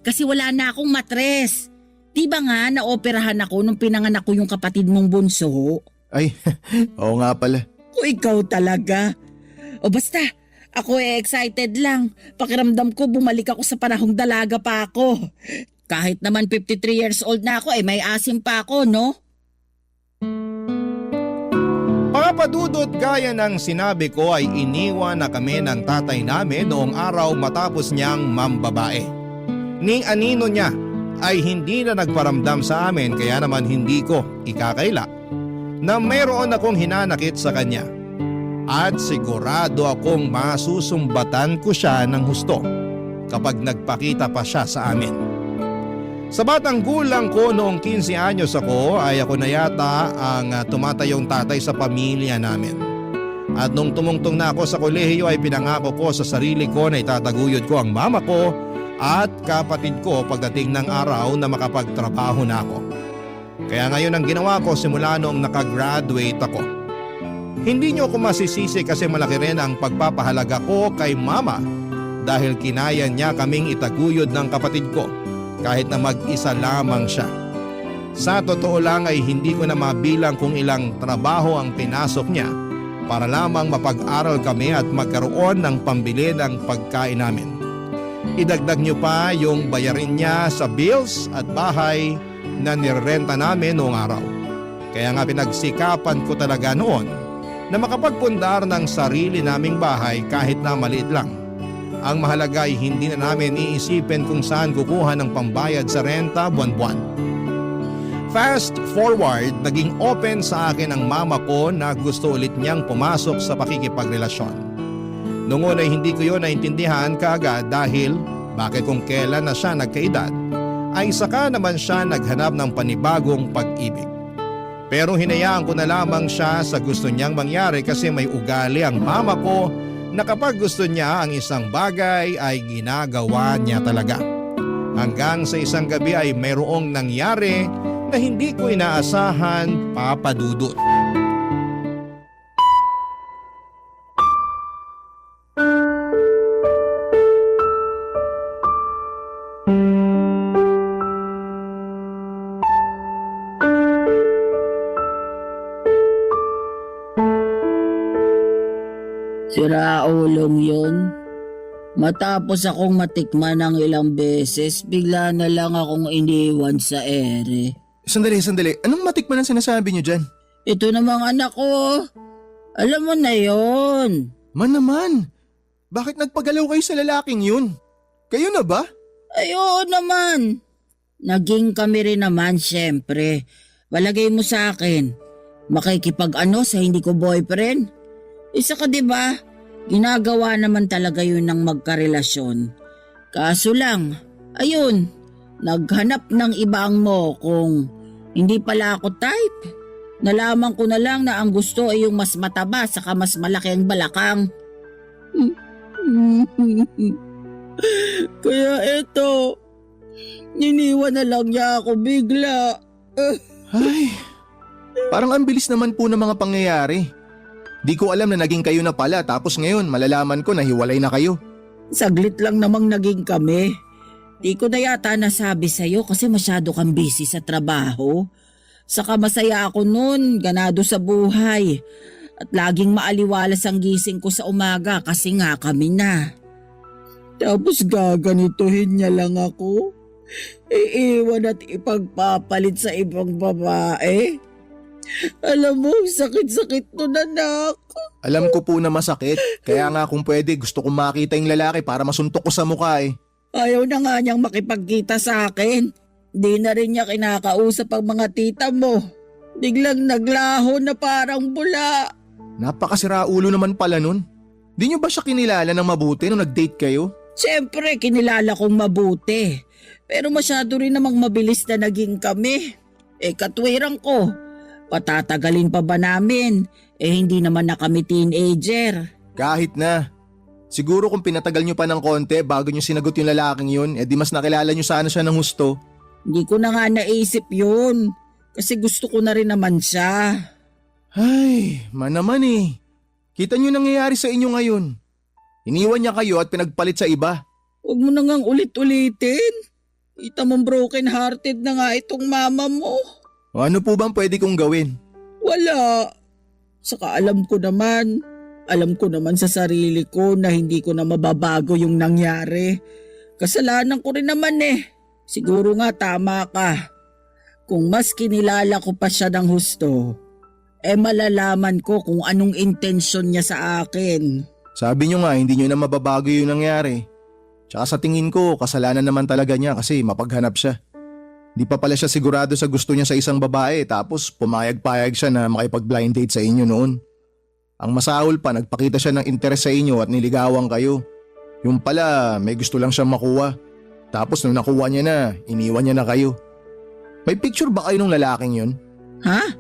[SPEAKER 6] Kasi wala na akong matres. Di ba nga naoperahan ako nung pinanganak ko yung kapatid mong bunso?
[SPEAKER 7] Ay, oo nga pala.
[SPEAKER 6] O ikaw talaga. O basta, ako excited lang. Pakiramdam ko bumalik ako sa panahong dalaga pa ako. Kahit naman 53 years old na ako, may asim pa ako, no?
[SPEAKER 1] Mga padudot, gaya ng sinabi ko ay iniwan na kami ng tatay namin noong araw matapos niyang mambabae. Ni anino niya ay hindi na nagparamdam sa amin kaya naman hindi ko ikakaila na mayroon akong hinanakit sa kanya. At sigurado akong masusumbatan ko siya ng husto kapag nagpakita pa siya sa amin. Sa batang gulang ko noong 15 anyos ako ay ako na yata ang tumatayong tatay sa pamilya namin. At nung tumungtong na ako sa kolehiyo ay pinangako ko sa sarili ko na itataguyod ko ang mama ko at kapatid ko pagdating ng araw na makapagtrabaho na ako. Kaya ngayon ang ginawa ko simula noong nakagraduate ako. Hindi niyo ako masisisi kasi malaki rin ang pagpapahalaga ko kay mama dahil kinaya niya kaming itaguyod ng kapatid ko. Kahit na mag-isa lamang siya. Sa totoo lang ay hindi ko na mabilang kung ilang trabaho ang pinasok niya para lamang mapag-aral kami at magkaroon ng pambili ng pagkain namin. Idagdag niyo pa yung bayarin niya sa bills at bahay na nirerenta namin noong araw. Kaya nga pinagsikapan ko talaga noon na makapagpundar ng sarili naming bahay kahit na maliit lang. Ang mahalaga ay hindi na namin iisipin kung saan kukuha ng pambayad sa renta buwan-buwan. Fast forward, naging open sa akin ang mama ko na gusto ulit niyang pumasok sa pakikipagrelasyon. Noong una ay hindi ko yun naintindihan kaagad dahil bakit kung kailan na siya nagkaedad ay saka naman siya naghanap ng panibagong pag-ibig. Pero hinayaan ko na lamang siya sa gusto niyang mangyari kasi may ugali ang mama ko na kapag gusto niya ang isang bagay ay ginagawa niya talaga. Hanggang sa isang gabi ay mayroong nangyari na hindi ko inaasahan, Papa Dudut.
[SPEAKER 6] Sira ulong yun. Matapos akong matikman ng ilang beses, bigla na lang akong iniwan sa ere.
[SPEAKER 7] Sandali. Anong matikman ang sinasabi niyo dyan?
[SPEAKER 6] Ito namang anak ko. Alam mo na yon.
[SPEAKER 7] Man naman, bakit nagpagalaw kayo sa lalaking yun? Kayo na ba?
[SPEAKER 6] Ay, oo naman. Naging kami rin naman, syempre. Walagay mo sa akin. Makikipag-ano sa hindi ko boyfriend? Isa ka diba? Ginagawa naman talaga yun ng magkarelasyon. Kaso lang, ayun, naghanap ng ibang mo kung hindi pala ako type. Nalaman ko na lang na ang gusto ay yung mas mataba saka mas malaki ang balakang. Kaya eto, niniwan na lang niya ako bigla.
[SPEAKER 7] Ay, parang ang bilis naman po ng mga pangyayari. Di ko alam na naging kayo na pala tapos ngayon malalaman ko na hiwalay na kayo.
[SPEAKER 6] Saglit lang namang naging kami. Di ko na yata nasabi sa'yo kasi masyado kang busy sa trabaho. Saka masaya ako nun, ganado sa buhay. At laging maaliwalas ang gising ko sa umaga kasi nga kami na. Tapos gaganituhin niya lang ako. Iiwan at ipagpapalit sa ibang babae. Alam mo, sakit-sakit nun, anak.
[SPEAKER 7] Alam ko po na masakit, kaya nga kung pwede gusto kong makita yung lalaki para masuntok ko sa mukha eh.
[SPEAKER 6] Ayaw na nga niyang makipagkita sa akin. Di na rin niya kinakausap ang mga tita mo. Biglang naglaho na parang bula.
[SPEAKER 7] Napakasira ulo naman pala nun. Di niyo ba siya kinilala ng mabuti nung nag-date kayo?
[SPEAKER 6] Siyempre, kinilala kong mabuti. Pero masyado rin namang mabilis na naging kami. Katwiran ko. Patatagalin pa ba namin? Hindi naman na kami teenager.
[SPEAKER 7] Kahit na. Siguro kung pinatagal nyo pa ng konti bago nyo sinagot yung lalaking yun, di mas nakilala nyo sana siya ng husto.
[SPEAKER 6] Hindi ko na nga naisip yun. Kasi gusto ko na rin naman siya.
[SPEAKER 7] Ay, naman eh. Kita nyo nangyayari sa inyo ngayon. Iniwan niya kayo at pinagpalit sa iba.
[SPEAKER 6] Huwag mo na ngang ulit-ulitin. Kita mong broken hearted na nga itong mama mo.
[SPEAKER 7] O ano po bang pwede kong gawin?
[SPEAKER 6] Wala. Saka alam ko naman sa sarili ko na hindi ko na mababago yung nangyari. Kasalanan ko rin naman eh. Siguro nga tama ka. Kung mas kinilala ko pa siya ng husto, malalaman ko kung anong intensyon niya sa akin.
[SPEAKER 7] Sabi nyo nga hindi nyo na mababago yung nangyari. Tsaka sa tingin ko kasalanan naman talaga niya kasi mapaghanap siya. Di pa pala siya sigurado sa gusto niya sa isang babae tapos pumayag-payag siya na makipag-blind date sa inyo noon. Ang masahol pa, nagpakita siya ng interes sa inyo at niligawan kayo. Yung pala, may gusto lang siyang makuha. Tapos nung nakuha niya na, iniwan niya na kayo. May picture ba kayo ng lalaking yun?
[SPEAKER 6] Ha?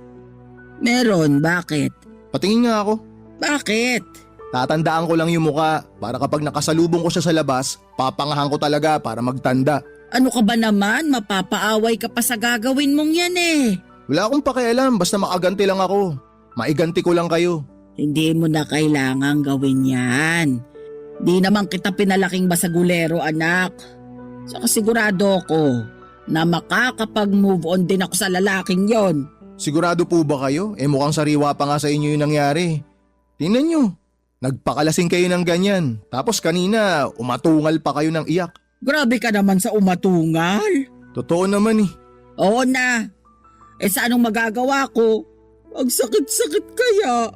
[SPEAKER 6] Meron, bakit?
[SPEAKER 7] Patingin nga ako.
[SPEAKER 6] Bakit?
[SPEAKER 7] Tatandaan ko lang yung muka para kapag nakasalubong ko siya sa labas, papangahan ko talaga para magtanda.
[SPEAKER 6] Ano ka ba naman? Mapapaaway ka pa sa gagawin mong yan eh.
[SPEAKER 7] Wala akong pakialam, basta makaganti lang ako. Maiganti ko lang kayo.
[SPEAKER 6] Hindi mo na kailangang gawin yan. Di naman kita pinalaking basagulero, anak. Saka sigurado ko na makakapag-move on din ako sa lalaking yon.
[SPEAKER 7] Sigurado po ba kayo? Mukhang sariwa pa nga sa inyo yung nangyari. Tingnan nyo, nagpakalasing kayo ng ganyan. Tapos kanina, umatungal pa kayo ng iyak.
[SPEAKER 6] Grabe ka naman sa umatungal.
[SPEAKER 7] Totoo naman eh.
[SPEAKER 6] Oo na. sa anong magagawa ko? Ang sakit-sakit kaya.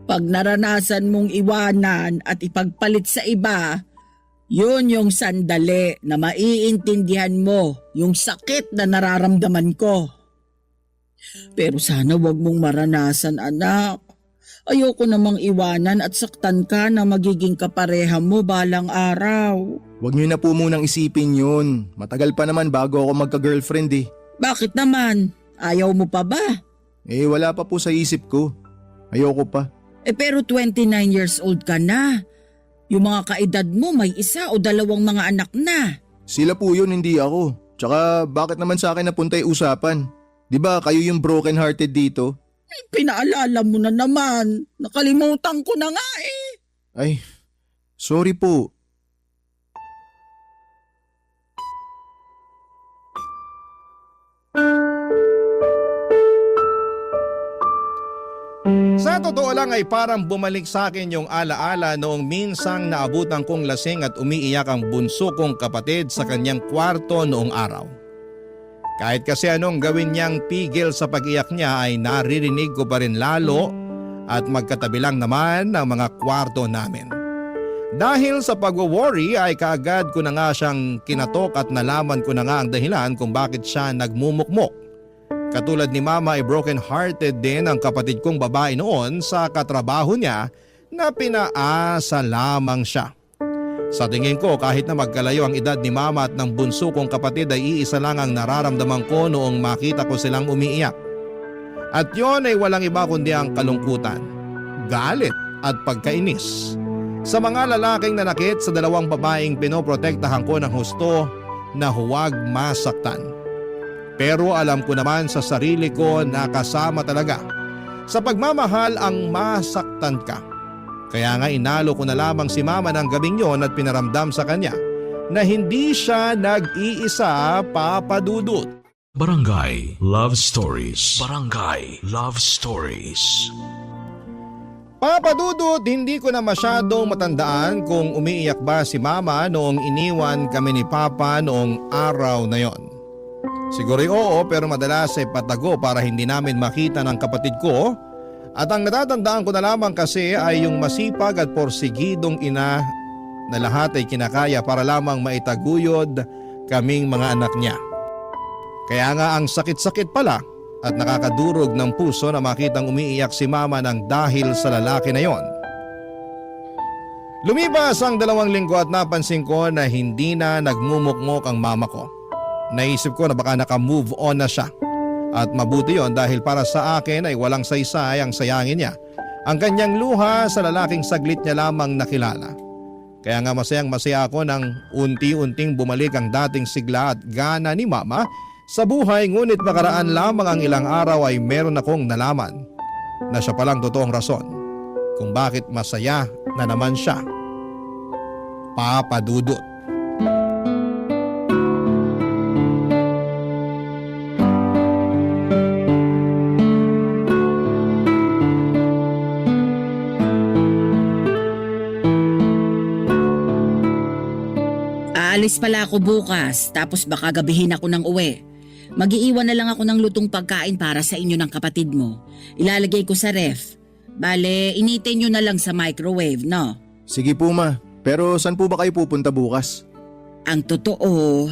[SPEAKER 6] Pag naranasan mong iwanan at ipagpalit sa iba, yun yung sandali na maiintindihan mo yung sakit na nararamdaman ko. Pero sana wag mong maranasan, anak. Ayoko namang iwanan at saktan ka na magiging kapareha mo balang araw.
[SPEAKER 7] Huwag niyo na po munang isipin yun. Matagal pa naman bago ako magka-girlfriend eh.
[SPEAKER 6] Bakit naman? Ayaw mo pa ba?
[SPEAKER 7] Wala pa po sa isip ko. Ayoko pa.
[SPEAKER 6] Pero 29 years old ka na. Yung mga kaedad mo may 1 o 2 mga anak na.
[SPEAKER 7] Sila po yun, hindi ako. Tsaka bakit naman sa akin napunta yung usapan? Di ba kayo yung broken hearted dito?
[SPEAKER 6] Pinaalala mo na naman. Nakalimutan ko na nga eh.
[SPEAKER 7] Ay, sorry po.
[SPEAKER 1] Sa totoo lang ay parang bumalik sa akin yung alaala noong minsang naabutan kong lasing at umiiyak ang bunso kong kapatid sa kanyang kwarto noong araw. Kahit kasi anong gawin niyang pigil sa pag-iyak niya ay naririnig ko pa rin lalo at magkatabi lang naman ang mga kwarto namin. Dahil sa pag-worry ay kaagad ko na nga siyang kinatok at nalaman ko na nga ang dahilan kung bakit siya nagmumukmok. Katulad ni mama ay broken-hearted din ang kapatid kong babae noon sa katrabaho niya na pinaasa lamang siya. Sa tingin ko kahit na magkalayo ang edad ni mama at ng bunso kong kapatid ay iisa lang ang nararamdaman ko noong makita ko silang umiiyak. At yon ay walang iba kundi ang kalungkutan, galit at pagkainis sa mga lalaking nanakit sa 2 babaeng pinoprotektahan ko ng husto na huwag masaktan. Pero alam ko naman sa sarili ko na kasama talaga sa pagmamahal ang masaktan ka. Kaya nga inalo ko na lamang si mama ng gabing yon at pinaramdam sa kanya na hindi siya nag-iisa, Papa Dudut.
[SPEAKER 4] Barangay Love Stories. Barangay Love Stories.
[SPEAKER 1] Papa Dudut, hindi ko na masyadong matandaan kung umiiyak ba si mama noong iniwan kami ni Papa noong araw na yon. Siguro oo, pero madalas ay patago para hindi namin makita ng kapatid ko. At ang natatandaan ko na lamang kasi ay yung masipag at porsigidong ina na lahat ay kinakaya para lamang maitaguyod kaming mga anak niya. Kaya nga ang sakit-sakit pala at nakakadurog ng puso na makitang umiiyak si mama ng dahil sa lalaki na yon. Lumipas ang 2 linggo at napansin ko na hindi na nagmumukmok ang mama ko. Naisip ko na baka naka-move on na siya. At mabuti yon dahil para sa akin ay walang saysay ang sayangin niya. Ang kanyang luha sa lalaking saglit niya lamang nakilala. Kaya nga masayang masaya ako nang unti-unting bumalik ang dating sigla at gana ni mama sa buhay, ngunit makaraan lamang ang ilang araw ay meron akong nalaman na siya palang totoong rason kung bakit masaya na naman siya. Papa Dudut.
[SPEAKER 6] Aalis pala ako bukas, tapos baka gabihin ako ng uwi. Mag-iiwan na lang ako ng lutong pagkain para sa inyo ng kapatid mo. Ilalagay ko sa ref. Bale, initin nyo na lang sa microwave, no?
[SPEAKER 7] Sige po ma, pero saan po ba kayo pupunta bukas?
[SPEAKER 6] Ang totoo,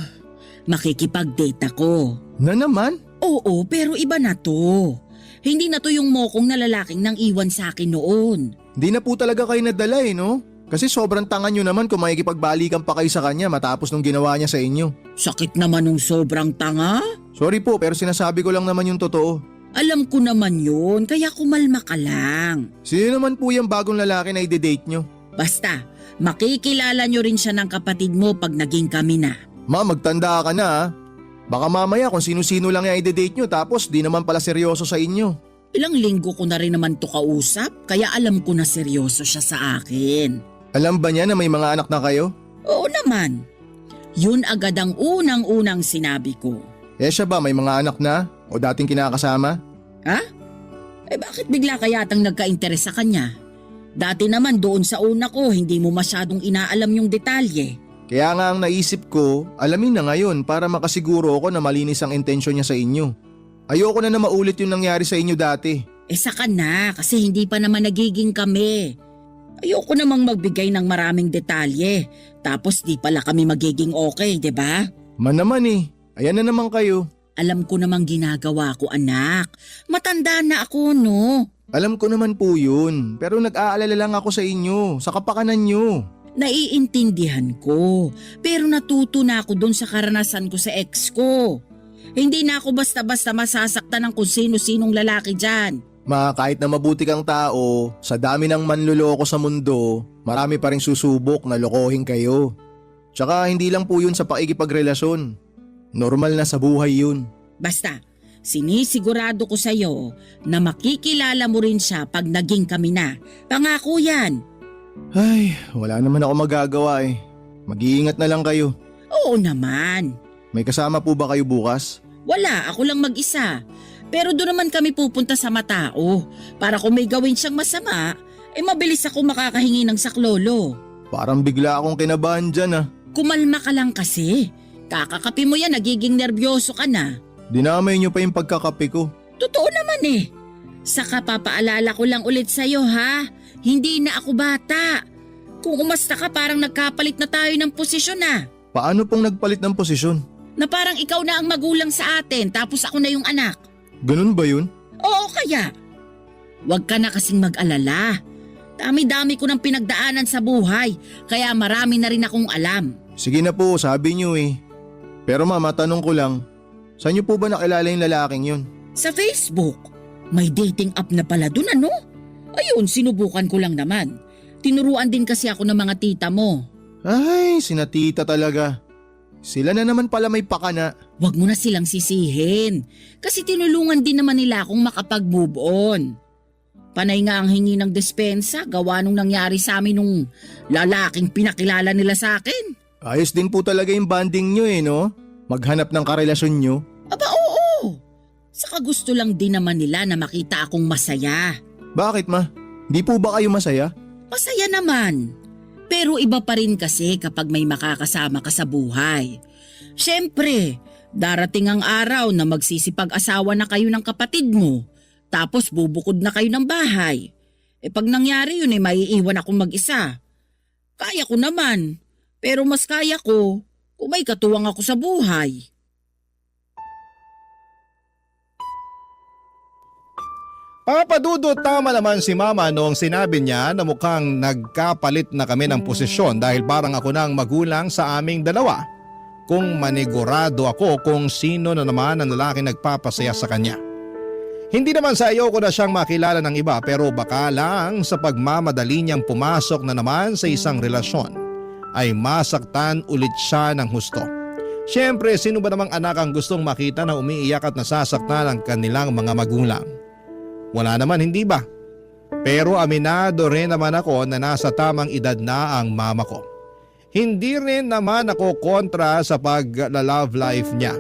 [SPEAKER 6] makikipag-date ako.
[SPEAKER 7] Na naman?
[SPEAKER 6] Oo, pero iba na to. Hindi na to yung mokong na lalaking nang iwan sa akin noon.
[SPEAKER 7] Hindi na po talaga kayo nadala no? Kasi sobrang tanga nyo naman kung makikipagbalikan pa kayo sa kanya matapos nung ginawa niya sa inyo.
[SPEAKER 6] Sakit naman nung sobrang tanga.
[SPEAKER 7] Sorry po, pero sinasabi ko lang naman yung totoo.
[SPEAKER 6] Alam ko naman yun, kaya kumalma ka lang.
[SPEAKER 7] Sino naman po yung bagong lalaki na i-date nyo?
[SPEAKER 6] Basta, makikilala nyo rin siya ng kapatid mo pag naging kami na.
[SPEAKER 7] Ma, magtanda ka na ha. Baka mamaya kung sino-sino lang yung i-date nyo tapos di naman pala seryoso sa inyo.
[SPEAKER 6] Ilang linggo ko na rin naman to kausap, kaya alam ko na seryoso siya sa akin.
[SPEAKER 7] Alam ba niya na may mga anak na kayo?
[SPEAKER 6] Oo naman. Yun agad ang unang-unang sinabi ko.
[SPEAKER 7] Siya ba may mga anak na? O dating kinakasama?
[SPEAKER 6] Ha? Bakit bigla ka yatang nagka-interes sa kanya? Dati naman doon sa una ko, hindi mo masyadong inaalam yung detalye.
[SPEAKER 7] Kaya nga ang naisip ko, alamin na ngayon para makasiguro ako na malinis ang intensyon niya sa inyo. Ayoko na maulit yung nangyari sa inyo dati.
[SPEAKER 6] Saka na kasi hindi pa naman nagiging kami. Ayoko namang magbigay ng maraming detalye. Tapos di pala kami magiging okay, di ba?
[SPEAKER 7] Man naman eh, ayan na naman kayo.
[SPEAKER 6] Alam ko namang ginagawa ko, anak. Matanda na ako, no?
[SPEAKER 7] Alam ko naman po yun, pero nag-aalala lang ako sa inyo, sa kapakanan nyo.
[SPEAKER 6] Naiintindihan ko. Pero natuto na ako dun sa karanasan ko sa ex ko. Hindi na ako basta-basta masasaktan ng kung sino-sinong lalaki dyan.
[SPEAKER 7] Ma, kahit na mabuti kang tao, sa dami ng manluloko sa mundo, marami pa rin susubok na lokohin kayo. Tsaka hindi lang po yun sa pakikipagrelasyon. Normal na sa buhay yun.
[SPEAKER 6] Basta, sinisigurado ko sa'yo na makikilala mo rin siya pag naging kami na. Pangako yan.
[SPEAKER 7] Ay, wala naman ako magagawa eh. Mag-iingat na lang kayo.
[SPEAKER 6] Oo naman.
[SPEAKER 7] May kasama po ba kayo bukas?
[SPEAKER 6] Wala, ako lang mag-isa. Pero doon naman kami pupunta sa matao. Para kung may gawin siyang masama, mabilis ako makakahingi ng saklolo.
[SPEAKER 7] Parang bigla akong kinabahan dyan ah.
[SPEAKER 6] Kumalma ka lang kasi. Kakakapi mo yan, nagiging nervyoso ka na.
[SPEAKER 7] Dinamay niyo pa yung pagkakape ko.
[SPEAKER 6] Totoo naman eh. Saka papaalala ko lang ulit sa'yo ha. Hindi na ako bata. Kung umasta ka parang nagkapalit na tayo ng posisyon na.
[SPEAKER 7] Paano pong nagpalit ng posisyon?
[SPEAKER 6] Na parang ikaw na ang magulang sa atin tapos ako na yung anak.
[SPEAKER 7] Ganun ba yun?
[SPEAKER 6] Oo kaya. Huwag ka na kasing mag-alala. Dami-dami ko ng pinagdaanan sa buhay kaya marami na rin akong alam.
[SPEAKER 7] Sige na po, sabi niyo eh. Pero mama, tanong ko lang, saan niyo po ba nakilala yung lalaking yun?
[SPEAKER 6] Sa Facebook. May dating app na pala dun ano? Ayun, sinubukan ko lang naman. Tinuruan din kasi ako ng mga tita mo.
[SPEAKER 7] Ay, sina tita talaga. Sila na naman pala may pakana.
[SPEAKER 6] Huwag mo na silang sisihin. Kasi tinulungan din naman nila akong makapag-move on. Panay nga ang hingi ng despensa gawa nung nangyari sa amin nung lalaking pinakilala nila sa akin.
[SPEAKER 7] Ayos din po talaga yung banding nyo eh, no? Maghanap ng karelasyon nyo.
[SPEAKER 6] Aba oo. Saka gusto lang din naman nila na makita akong masaya.
[SPEAKER 7] Bakit ma? Di po ba kayo masaya?
[SPEAKER 6] Masaya naman. Pero iba pa rin kasi kapag may makakasama ka sa buhay. Siyempre, darating ang araw na magsisipag-asawa na kayo ng kapatid mo. Tapos bubukod na kayo ng bahay. Pag nangyari yun maiiwan akong mag-isa. Kaya ko naman. Pero mas kaya ko kung may katuwang ako sa buhay.
[SPEAKER 1] Papadudot, tama naman si Mama noong sinabi niya na mukhang nagkapalit na kami ng posisyon dahil parang ako na ang magulang sa aming dalawa. Kung manigurado ako kung sino na naman ang lalaki nagpapasaya sa kanya. Hindi naman sa ayoko na siyang makilala ng iba pero baka lang sa pagmamadali niyang pumasok na naman sa isang relasyon ay masaktan ulit siya ng husto. Siyempre, sino ba namang anak ang gustong makita na umiiyak at nasasaktan ang kanilang mga magulang? Wala naman, hindi ba? Pero aminado rin naman ako na nasa tamang edad na ang mama ko. Hindi rin naman ako kontra sa pag-love life niya.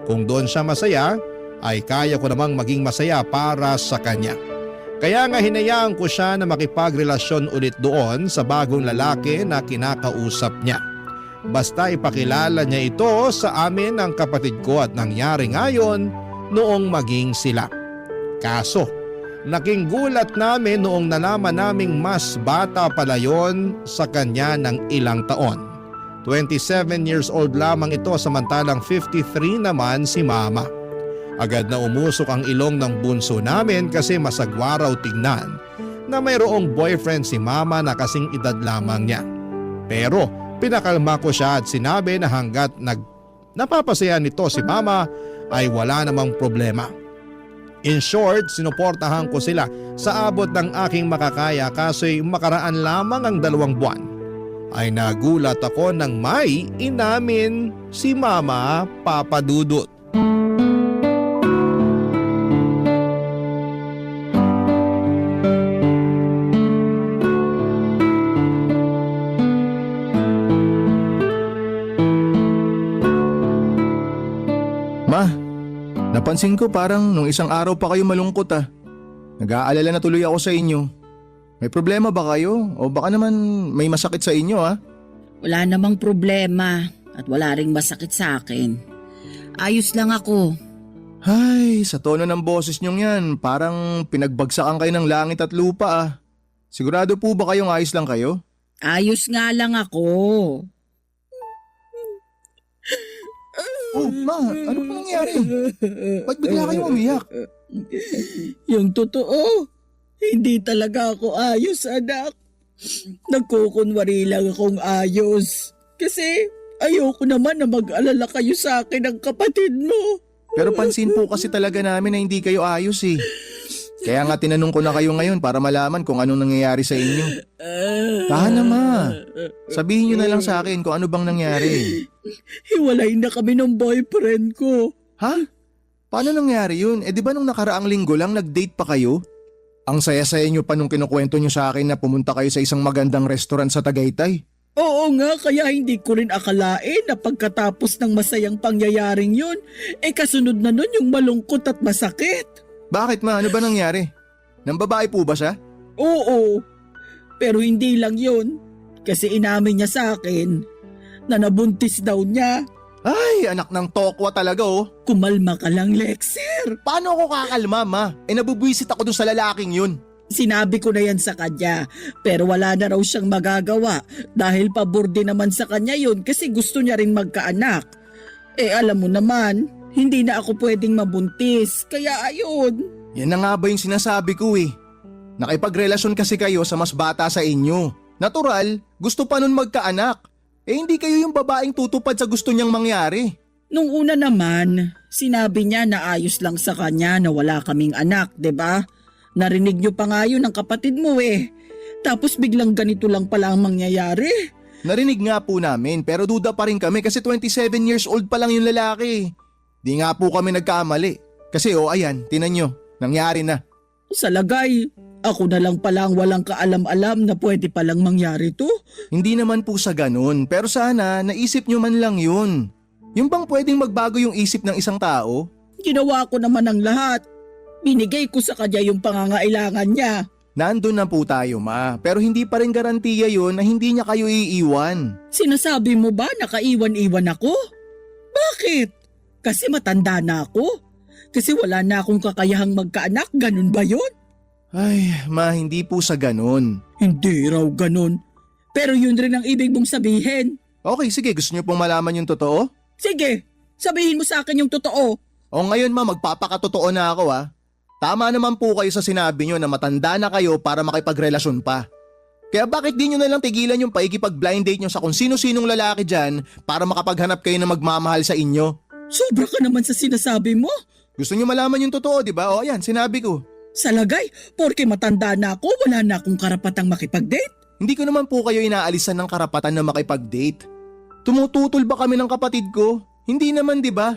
[SPEAKER 1] Kung doon siya masaya, ay kaya ko namang maging masaya para sa kanya. Kaya nga hinayaan ko siya na makipagrelasyon ulit doon sa bagong lalaki na kinakausap niya. Basta ipakilala niya ito sa amin ng kapatid ko at nangyari ngayon noong maging sila. Kaso, naking gulat namin noong nalaman naming mas bata pala yon sa kanya ng ilang taon. 27 years old lamang ito samantalang 53 naman si Mama. Agad na umusok ang ilong ng bunso namin kasi masagwa raw tignan na mayroong boyfriend si Mama na kasing edad lamang niya. Pero pinakalma ko siya at sinabi na hanggat napapasaya nito si Mama ay wala namang problema. In short, sinuportahan ko sila sa abot ng aking makakaya kaso'y makaraan lamang ang 2 buwan. Ay nagulat ako nang may inamin si Mama Papadudot.
[SPEAKER 7] Ma, napansin ko parang nung isang araw pa kayo malungkot ah. Nag-aalala na tuloy ako sa inyo. May problema ba kayo? O baka naman may masakit sa inyo ah?
[SPEAKER 6] Wala namang problema at wala ring masakit sa akin. Ayos lang ako.
[SPEAKER 7] Ay, sa tono ng boses niyong yan, parang pinagbagsakan kayo ng langit at lupa ah. Sigurado po ba kayong ayos lang kayo?
[SPEAKER 6] Ayos nga lang ako.
[SPEAKER 7] Oh, ma, ano po nangyari? Ba't bigla kayong umiyak?
[SPEAKER 6] Yung totoo, hindi talaga ako ayos, anak. Nagkukunwari lang akong ayos. Kasi ayoko naman na mag-alala kayo sa akin ng kapatid mo.
[SPEAKER 7] Pero pansin po kasi talaga namin na hindi kayo ayos eh. Kaya nga tinanong ko na kayo ngayon para malaman kung anong nangyayari sa inyo. Tahan na ma. Sabihin niyo na lang sa akin kung ano bang nangyari.
[SPEAKER 6] Hiwalay na kami ng boyfriend ko.
[SPEAKER 7] Ha? Paano nangyari yun? Eh di ba nung nakaraang linggo lang nag-date pa kayo? Ang saya-saya niyo pa nung kinukwento niyo sa akin na pumunta kayo sa isang magandang restaurant sa Tagaytay.
[SPEAKER 6] Oo nga, kaya hindi ko rin akalain na pagkatapos ng masayang pangyayaring yun, kasunod na nun yung malungkot at masakit.
[SPEAKER 7] Bakit ma? Ano ba nangyari? Nang babae po ba siya?
[SPEAKER 6] Oo, pero hindi lang yun. Kasi inamin niya sa akin na nabuntis daw niya.
[SPEAKER 7] Ay, anak ng tokwa talaga oh.
[SPEAKER 6] Kumalma ka lang, Lexer.
[SPEAKER 7] Paano ako kakalma ma? Nabubwisit ako dun sa lalaking yun.
[SPEAKER 6] Sinabi ko na yan sa kanya, pero wala na raw siyang magagawa dahil pabor din naman sa kanya yun kasi gusto niya rin magkaanak. Alam mo naman, hindi na ako pwedeng mabuntis, kaya ayun.
[SPEAKER 7] Yan na nga ba yung sinasabi ko eh. Nakipagrelasyon kasi kayo sa mas bata sa inyo. Natural, gusto pa nun magkaanak. Hindi kayo yung babaeng tutupad sa gusto niyang mangyari.
[SPEAKER 6] Nung una naman, sinabi niya na ayos lang sa kanya na wala kaming anak, 'di ba? Narinig niyo pa nga yun ng kapatid mo eh. Tapos biglang ganito lang pala ang mangyayari.
[SPEAKER 7] Narinig nga po namin pero duda pa rin kami kasi 27 years old pa lang yung lalaki. Di nga po kami nagkamali. Kasi ayan, tinan nyo, nangyari na.
[SPEAKER 6] Sa lagay, ako na lang pala ang walang kaalam-alam na pwede palang mangyari to.
[SPEAKER 7] Hindi naman po sa ganun pero sana naisip nyo man lang yun. Yung bang pwedeng magbago yung isip ng isang tao?
[SPEAKER 6] Ginawa ko naman ang lahat. Binigay ko sa kanya yung pangangailangan niya.
[SPEAKER 7] Nandun na po tayo ma, pero hindi pa rin garantiya yun na hindi niya kayo iiwan.
[SPEAKER 6] Sinasabi mo ba nakaiwan-iwan ako? Bakit? Kasi matanda na ako? Kasi wala na akong kakayahang magkaanak, ganun ba yun?
[SPEAKER 7] Ay, ma, hindi po sa ganun.
[SPEAKER 6] Hindi raw ganun. Pero yun rin ang ibig mong sabihin.
[SPEAKER 7] Okay, sige, gusto niyo pong malaman yung totoo?
[SPEAKER 6] Sige, sabihin mo sa akin yung totoo.
[SPEAKER 7] O ngayon ma, magpapakatotoo na ako ha. Tama naman po kayo sa sinabi nyo na matanda na kayo para makipagrelasyon pa. Kaya bakit di nyo na lang tigilan yung paikipag-blind date nyo sa kung sino-sinong lalaki dyan para makapaghanap kayo na magmamahal sa inyo?
[SPEAKER 6] Sobra ka naman sa sinasabi mo.
[SPEAKER 7] Gusto nyo malaman yung totoo, di ba? O ayan, sinabi ko.
[SPEAKER 6] Sa lagay, porke matanda na ako, wala na akong karapatang makipag-date.
[SPEAKER 7] Hindi ko naman po kayo inaalisan ng karapatan na makipag-date. Tumututol ba kami ng kapatid ko? Hindi naman, di ba?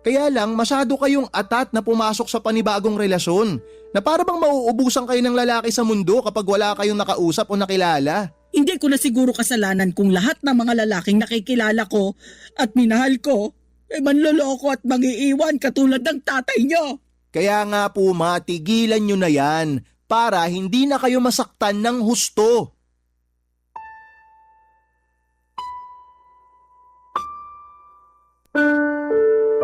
[SPEAKER 7] Kaya lang masyado kayong atat na pumasok sa panibagong relasyon na para bang mauubusan kayo ng lalaki sa mundo kapag wala kayong nakausap o nakilala.
[SPEAKER 6] Hindi ko na siguro kasalanan kung lahat ng mga lalaking nakikilala ko at minahal ko manloloko at mangiiwan katulad ng tatay nyo.
[SPEAKER 7] Kaya nga po matigilan nyo na yan para hindi na kayo masaktan ng husto.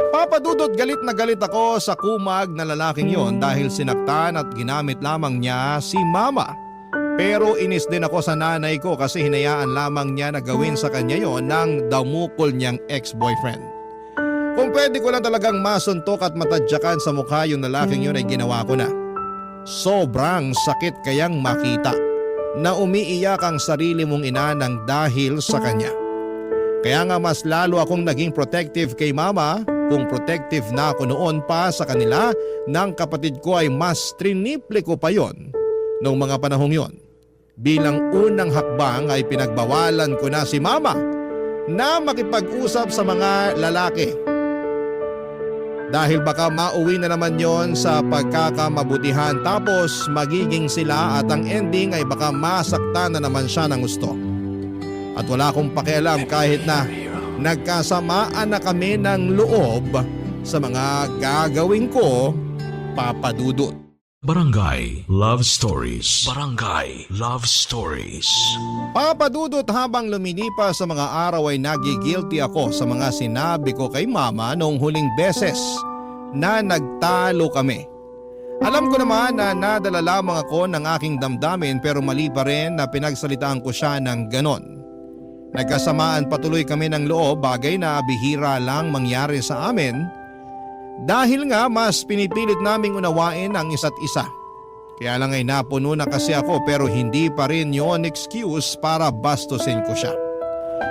[SPEAKER 1] Papadudot galit na galit ako sa kumag na lalaking yon dahil sinaktan at ginamit lamang niya si mama. Pero inis din ako sa nanay ko kasi hinayaan lamang niya na gawin sa kanya yon ng damukol niyang ex-boyfriend. Kung pwede ko lang talagang masuntok at matadyakan sa mukha yung lalaking yon ay ginawa ko na. Sobrang sakit kayang makita na umiiyak ang sarili mong ina ng dahil sa kanya. Kaya nga mas lalo akong naging protective kay mama. Kung protective na ako noon pa sa kanila ng kapatid ko ay mas triniple ko pa yon noong mga panahong yon. Bilang unang hakbang ay pinagbawalan ko na si mama na makipag-usap sa mga lalaki. Dahil baka mauwi na naman yon sa pagkakamabutihan tapos magiging sila at ang ending ay baka masaktan na naman siya ng gusto. At wala akong pakialam kahit na nagkasamaan na kami ng loob sa mga gagawin ko, Papadudot.
[SPEAKER 4] Barangay Love Stories. Barangay Love Stories.
[SPEAKER 1] Papadudot, habang lumilipas sa mga araw ay nagigilty ako sa mga sinabi ko kay mama noong huling beses na nagtalo kami. Alam ko naman na nadala lamang ako ng aking damdamin pero mali pa rin na pinagsalitaan ko siya ng ganon. Nagkasamaan patuloy kami ng loob, bagay na bihira lang mangyari sa amin dahil nga mas pinipilit naming unawain ang isa't isa. Kaya lang ay napuno na kasi ako pero hindi pa rin yon excuse para bastusin ko siya.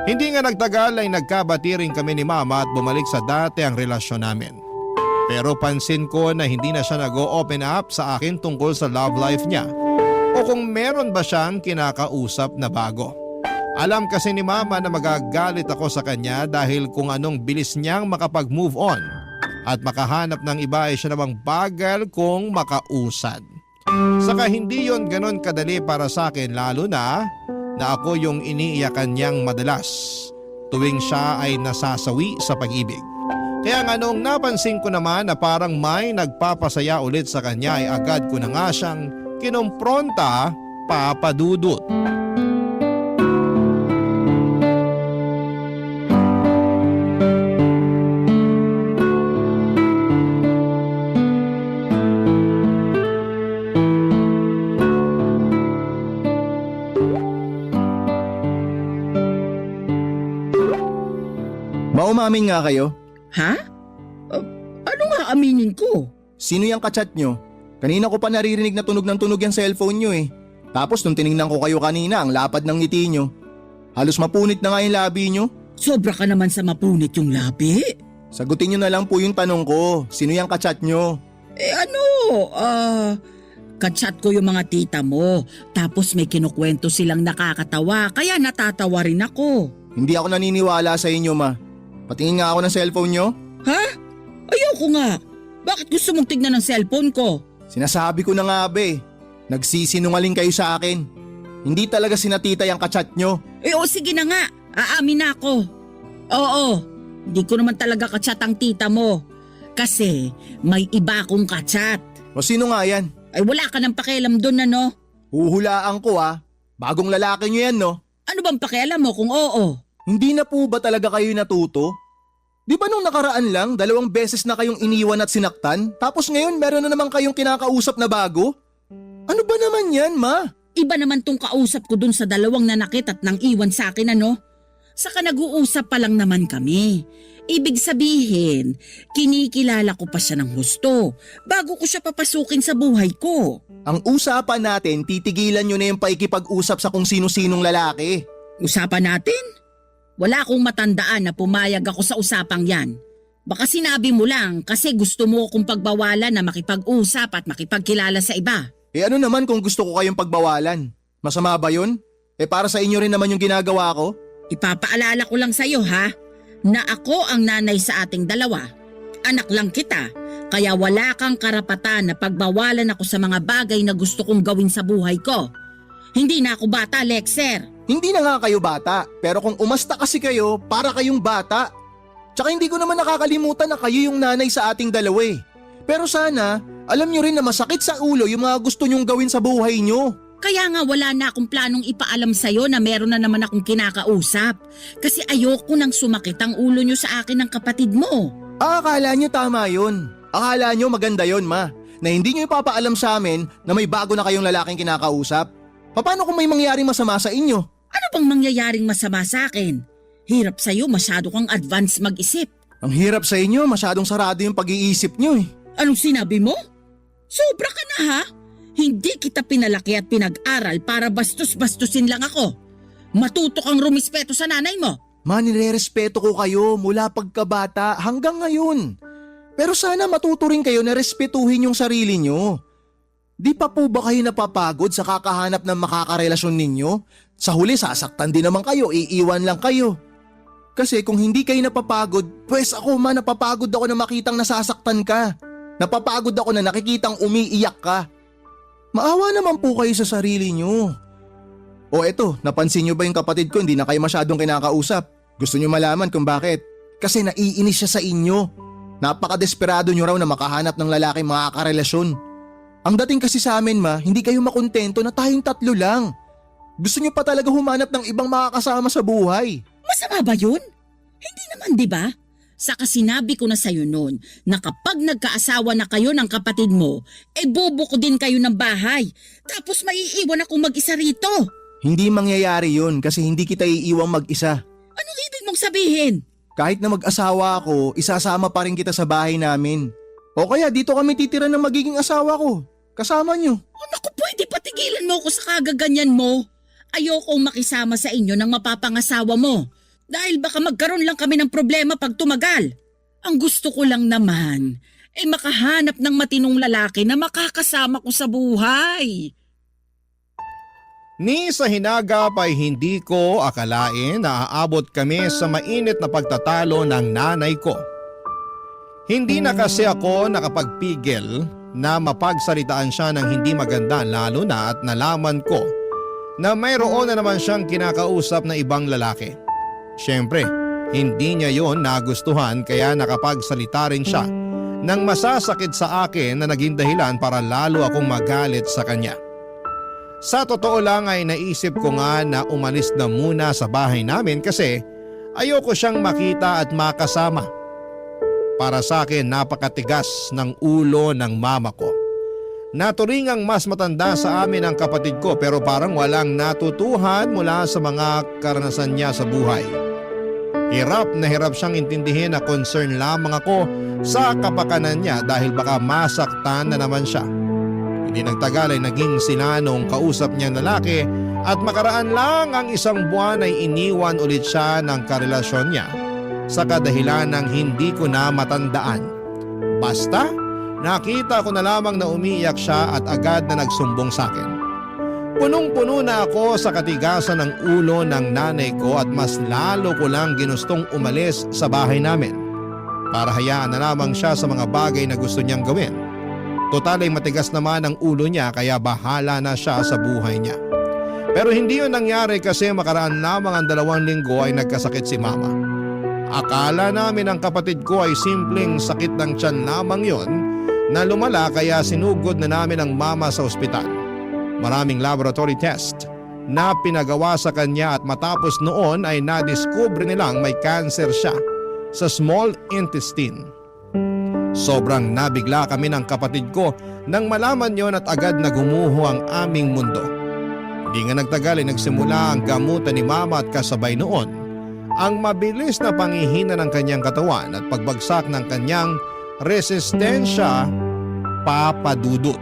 [SPEAKER 1] Hindi nga nagtagal ay nagkabati rin kami ni Mama at bumalik sa dati ang relasyon namin. Pero pansin ko na hindi na siya nag-open up sa akin tungkol sa love life niya o kung meron ba siyang kinakausap na bago. Alam kasi ni Mama na magagalit ako sa kanya dahil kung anong bilis niyang makapag-move on at makahanap ng iba ay siya namang bagal kong makausad. Saka hindi yon ganon kadali para sa akin lalo na ako yung iniiyakan niyang madalas tuwing siya ay nasasawi sa pag-ibig. Kaya nga nung napansin ko naman na parang may nagpapasaya ulit sa kanya ay agad ko na nga siyang kinumpronta, Papa Dudut.
[SPEAKER 7] Maumamin nga kayo.
[SPEAKER 6] Ha? Ano nga aminin ko?
[SPEAKER 7] Sino yung kachat nyo? Kanina ko pa naririnig na tunog ng tunog yung cellphone nyo eh. Tapos nung tinignan ko kayo kanina, ang lapad ng ngiti nyo. Halos mapunit na nga yung labi nyo.
[SPEAKER 6] Sobra ka naman sa mapunit yung labi.
[SPEAKER 7] Sagutin nyo na lang po yung tanong ko. Sino yung kachat nyo?
[SPEAKER 6] Kachat ko yung mga tita mo. Tapos may kinukwento silang nakakatawa, kaya natatawa rin ako.
[SPEAKER 7] Hindi ako naniniwala sa inyo, ma. Patingin nga ako ng cellphone nyo.
[SPEAKER 6] Ha? Ayoko nga. Bakit gusto mong tignan ng cellphone ko?
[SPEAKER 7] Sinasabi ko na nga be. Nagsisinungaling kayo sa akin. Hindi talaga sina tita yung kachat nyo.
[SPEAKER 6] Sige na nga. Aamin na ako. Oo, hindi ko naman talaga kachat ang tita mo. Kasi may iba akong kachat.
[SPEAKER 7] O sino nga yan?
[SPEAKER 6] Ay wala ka ng pakialam doon ano?
[SPEAKER 7] Huhulaan ko ah. Bagong lalaki nyo yan no?
[SPEAKER 6] Ano bang pakialam mo kung oo?
[SPEAKER 7] Hindi na po ba talaga kayo natuto? Di ba nung nakaraan lang, 2 beses na kayong iniwan at sinaktan? Tapos ngayon meron na naman kayong kinakausap na bago? Ano ba naman yan, ma?
[SPEAKER 6] Iba naman tong kausap ko dun sa 2 nanakit at nang iwan sa akin ano? Saka nag-uusap pa lang naman kami. Ibig sabihin, kinikilala ko pa siya ng husto bago ko siya papasukin sa buhay ko.
[SPEAKER 7] Ang usapan natin, titigilan nyo na yung paikipag-usap sa kung sino-sinong lalaki.
[SPEAKER 6] Usapan natin? Wala akong matandaan na pumayag ako sa usapang yan. Baka sinabi mo lang kasi gusto mo akong pagbawalan na makipag-usap at makipagkilala sa iba.
[SPEAKER 7] Ano naman kung gusto ko kayong pagbawalan? Masama ba yun? Para sa inyo rin naman yung ginagawa ko?
[SPEAKER 6] Ipapaalala ko lang sa'yo ha, na ako ang nanay sa ating 2. Anak lang kita, kaya wala kang karapatan na pagbawalan ako sa mga bagay na gusto kong gawin sa buhay ko. Hindi na ako bata, Lexer.
[SPEAKER 7] Hindi na nga kayo bata, pero kung umasta kasi kayo, para kayong bata. Tsaka hindi ko naman nakakalimutan na kayo yung nanay sa ating 2 eh. Pero sana, alam nyo rin na masakit sa ulo yung mga gusto nyong gawin sa buhay nyo.
[SPEAKER 6] Kaya nga wala na akong planong ipaalam sa'yo na meron na naman akong kinakausap. Kasi ayoko nang sumakit ang ulo nyo sa akin ng kapatid mo.
[SPEAKER 7] Akala nyo tama yun. Akala nyo maganda yun, ma. Na hindi nyo ipapaalam sa amin na may bago na kayong lalaking kinakausap. Paano kung may mangyaring masama sa inyo?
[SPEAKER 6] Ano bang mangyayaring masama sa akin? Hirap sa'yo, masyado kang advance mag-isip.
[SPEAKER 7] Ang hirap sa inyo, masyadong sarado yung pag-iisip nyo eh.
[SPEAKER 6] Anong sinabi mo? Sobra ka na ha? Hindi kita pinalaki at pinag-aral para bastos-bastusin lang ako. Matuto kang rumispeto sa nanay mo.
[SPEAKER 7] Ma, nire-respeto ko kayo mula pagkabata hanggang ngayon. Pero sana matuto rin kayo na respetuhin yung sarili nyo. Di pa po ba kayo napapagod sa kakahanap ng makakarelasyon ninyo? Sa huli sasaktan din naman kayo, iiwan lang kayo. Kasi kung hindi kayo napapagod, pwes ako ma, napapagod ako na makitang nasasaktan ka. Napapagod ako na nakikitang umiiyak ka. Maawa naman po kayo sa sarili nyo. O eto, napansin nyo ba yung kapatid ko hindi na kayo masyadong kinakausap? Gusto nyo malaman kung bakit? Kasi naiinis siya sa inyo. Napaka-desperado nyo raw na makahanap ng lalaki makakarelasyon. Ang dating kasi sa amin ma, hindi kayo makontento na tayong 3 lang. Gusto nyo pa talaga humanap ng ibang makakasama sa buhay.
[SPEAKER 6] Masama ba yun? Hindi naman, di ba? Saka sinabi ko na sa'yo noon na kapag nagkaasawa na kayo ng kapatid mo, bubuko din kayo ng bahay. Tapos maiiwan akong mag-isa rito.
[SPEAKER 7] Hindi mangyayari yun kasi hindi kita iiwang mag-isa.
[SPEAKER 6] Anong ibig mong sabihin?
[SPEAKER 7] Kahit na mag-asawa ako, isasama pa rin kita sa bahay namin. O kaya dito kami titira ng magiging asawa ko. Kasama nyo.
[SPEAKER 6] Oh, naku, pwede patigilan mo ako sa kagaganyan mo. Ayokong makisama sa inyo ng mapapangasawa mo. Dahil baka magkaroon lang kami ng problema pag tumagal. Ang gusto ko lang naman, makahanap ng matinong lalaki na makakasama ko sa buhay.
[SPEAKER 1] Ni sa hinagap ay hindi ko akalain na aabot kami sa mainit na pagtatalo ng nanay ko. Hindi na kasi ako nakapagpigil na mapagsalitaan siya ng hindi maganda, lalo na at nalaman ko na mayroon na naman siyang kinakausap na ibang lalaki. Siyempre, hindi niya yon nagustuhan kaya nakapagsalita rin siya ng masasakit sa akin na naging dahilan para lalo akong magalit sa kanya. Sa totoo lang ay naisip ko nga na umalis na muna sa bahay namin kasi ayoko siyang makita at makasama. Para sa akin napakatigas ng ulo ng mama ko. Naturingang mas matanda sa amin ang kapatid ko pero parang walang natutuhan mula sa mga karanasan niya sa buhay. Hirap na hirap siyang intindihin na concern lamang ako sa kapakanan niya dahil baka masaktan na naman siya. Hindi nagtagal ay naging sinanong kausap niyang lalaki at makaraan lang ang isang buwan ay iniwan ulit siya ng karelasyon niya sa kadahilan ng hindi ko na matandaan. Basta, nakita ko na lamang na umiiyak siya at agad na nagsumbong sa akin. Punong-puno na ako sa katigasan ng ulo ng nanay ko at mas lalo ko lang ginustong umalis sa bahay namin para hayaan na lamang siya sa mga bagay na gusto niyang gawin. Total ay matigas naman ang ulo niya kaya bahala na siya sa buhay niya. Pero hindi yun nangyari kasi makaraan lamang ang 2 linggo ay nagkasakit si mama. Akala namin ang kapatid ko ay simpleng sakit ng tiyan lamang yon na lumala kaya sinugod na namin ang mama sa ospital. Maraming laboratory test na pinagawa sa kanya at matapos noon ay nadiskubre nilang may cancer siya sa small intestine. Sobrang nabigla kami ng kapatid ko nang malaman yon at agad na gumuho ang aming mundo. Hindi nga nagtagal ay nagsimula ang gamutan ni mama at kasabay noon ang mabilis na panghihina ng kanyang katawan at pagbagsak ng kanyang resistensya papadudot.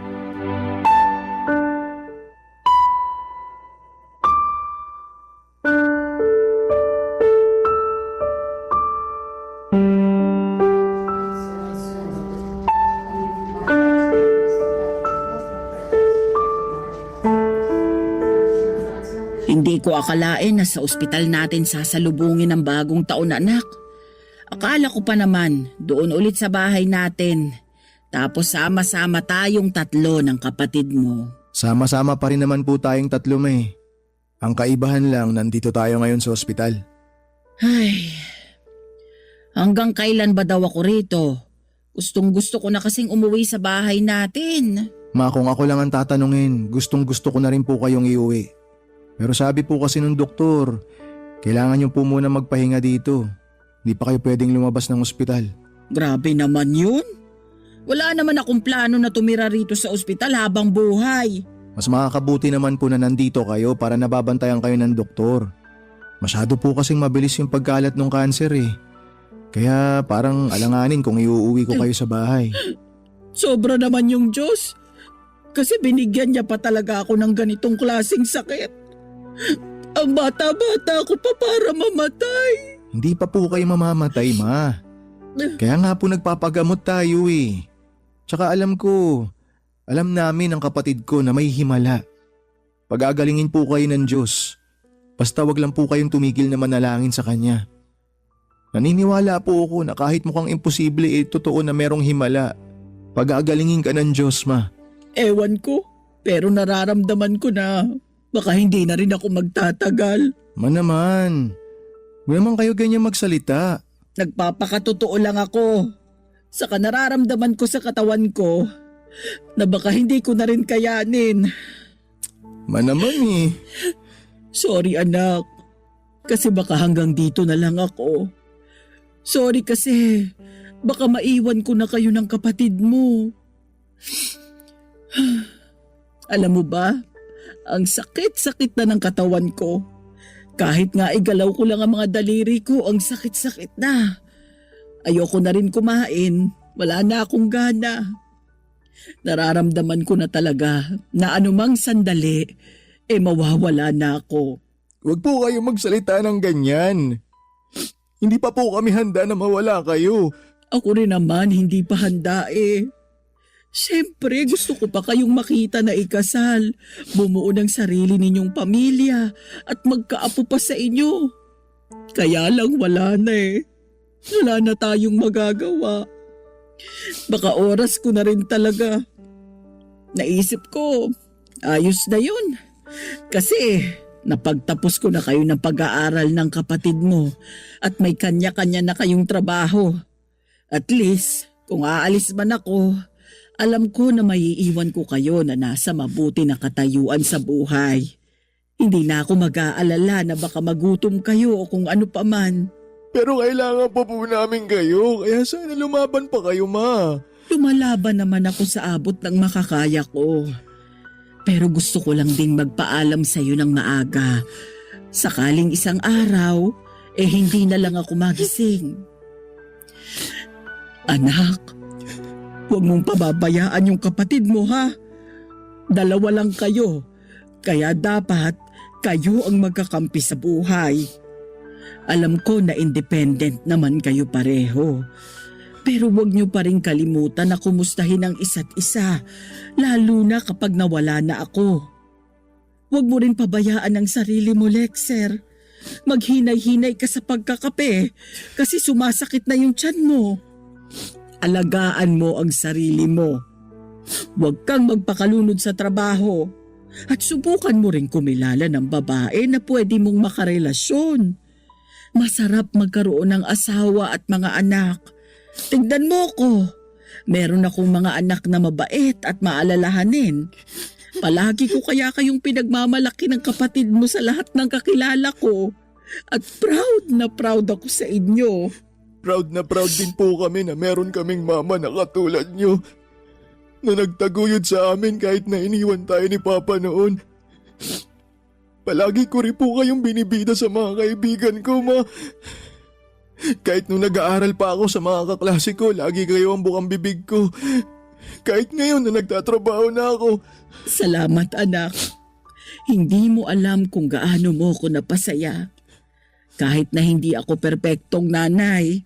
[SPEAKER 6] Hindi ko akalain na sa ospital natin sasalubungin ang bagong taon, anak. Akala ko pa naman doon ulit sa bahay natin. Tapos sama-sama tayong 3 ng kapatid mo.
[SPEAKER 7] Sama-sama pa rin naman po tayong 3 May. Ang kaibahan lang nandito tayo ngayon sa ospital.
[SPEAKER 6] Ay, hanggang kailan ba daw ako rito? Gustong-gusto ko na kasing umuwi sa bahay natin.
[SPEAKER 7] Ma, kung ako lang ang tatanungin, gustong-gusto ko na rin po kayong iuwi. Pero sabi po kasi ng doktor, kailangan niyo po muna magpahinga dito. Hindi pa kayo pwedeng lumabas ng ospital.
[SPEAKER 6] Grabe naman yun. Wala naman akong plano na tumira rito sa ospital habang buhay.
[SPEAKER 7] Mas makakabuti naman po na nandito kayo para nababantayan kayo ng doktor. Masyado po kasing mabilis yung pagkalat ng kanser eh. Kaya parang alanganin kung iuuwi ko kayo sa bahay.
[SPEAKER 6] Sobra naman yung Diyos. Kasi binigyan niya pa talaga ako ng ganitong klaseng sakit. Ang bata-bata ko pa para mamatay.
[SPEAKER 7] Hindi pa po kayo mamamatay, ma. Kaya nga po nagpapagamot tayo eh. Tsaka alam namin ang kapatid ko na may himala. Pag-agalingin po kayo ng Diyos. Basta wag lang po kayong tumigil na manalangin sa Kanya. Naniniwala po ako na kahit mukhang imposible totoo na merong himala. Pag-agalingin ka ng Diyos, ma.
[SPEAKER 6] Ewan ko, pero nararamdaman ko na baka hindi na rin ako magtatagal.
[SPEAKER 7] Naman. Huwag naman kayo ganyan magsalita.
[SPEAKER 6] Nagpapakatotoo lang ako. Saka nararamdaman ko sa katawan ko na baka hindi ko na rin kayanin.
[SPEAKER 7] Naman eh.
[SPEAKER 6] Sorry anak, kasi baka hanggang dito na lang ako. Sorry kasi, baka maiwan ko na kayo ng kapatid mo. Alam mo ba, ang sakit-sakit na ng katawan ko. Kahit nga igalaw ko lang ang mga daliri ko, ang sakit-sakit na. Ayoko na rin kumain, wala na akong gana. Nararamdaman ko na talaga na anumang sandali, mawawala na ako.
[SPEAKER 7] Huwag po kayo magsalita ng ganyan. Hindi pa po kami handa na mawala kayo.
[SPEAKER 6] Ako rin naman hindi pa handa eh. Siyempre gusto ko pa kayong makita na ikasal, bumuo ng sarili ninyong pamilya at magkaapo pa sa inyo. Kaya lang wala na eh. Wala na tayong magagawa. Baka oras ko na rin talaga. Naisip ko, ayos na yun. Kasi napagtapos ko na kayo ng pag-aaral ng kapatid mo at may kanya-kanya na kayong trabaho. At least, kung aalis man ako, alam ko na maiiwan ko kayo na nasa mabuti na katayuan sa buhay. Hindi na ako mag-aalala na baka magutom kayo o kung ano pa man.
[SPEAKER 7] Pero kailangan pa po namin kayo, kaya sana lumaban pa kayo, Ma.
[SPEAKER 6] Lumalaban naman ako sa abot ng makakaya ko. Pero gusto ko lang ding magpaalam sa iyo ng maaga. Sakaling isang araw, hindi na lang ako magising. Anak, huwag mong pababayaan yung kapatid mo ha. Dalawa lang kayo, kaya dapat kayo ang magkakampi sa buhay. Alam ko na independent naman kayo pareho. Pero huwag niyo pa rin kalimutan na kumustahin ang isa't isa, lalo na kapag nawala na ako. Huwag mo rin pabayaan ang sarili mo, Lexer. Maghinay-hinay ka sa pagkakape kasi sumasakit na yung tiyan mo. Alagaan mo ang sarili mo. Huwag kang magpakalunod sa trabaho at subukan mo rin kumilala ng babae na pwede mong makarelasyon. Masarap magkaroon ng asawa at mga anak. Tingnan mo ko. Meron akong mga anak na mabait at maalalahanin. Palagi ko kaya kayong pinagmamalaki ng kapatid mo sa lahat ng kakilala ko. At proud na proud ako sa inyo.
[SPEAKER 7] Proud na proud din po kami na meron kaming mama na katulad nyo. Na nagtaguyod sa amin kahit na iniwan tayo ni Papa noon. Palagi ko rin po kayong binibida sa mga kaibigan ko, Ma. Kahit nung nag-aaral pa ako sa mga kaklase ko, lagi kayo ang bukang bibig ko. Kahit ngayon na nagtatrabaho na ako.
[SPEAKER 6] Salamat anak. Hindi mo alam kung gaano mo ko napasaya. Kahit na hindi ako perpektong nanay,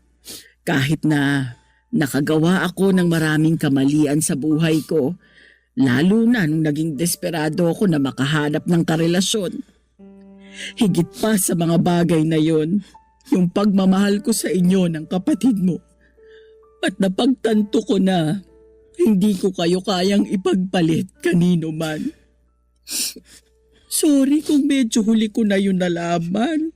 [SPEAKER 6] kahit na nakagawa ako ng maraming kamalian sa buhay ko, lalo na nung naging desperado ako na makahanap ng karelasyon. Higit pa sa mga bagay na yon, yung pagmamahal ko sa inyo ng kapatid mo. At napagtanto ko na hindi ko kayo kayang ipagpalit kanino man. Sorry kung medyo huli ko na yun nalaman.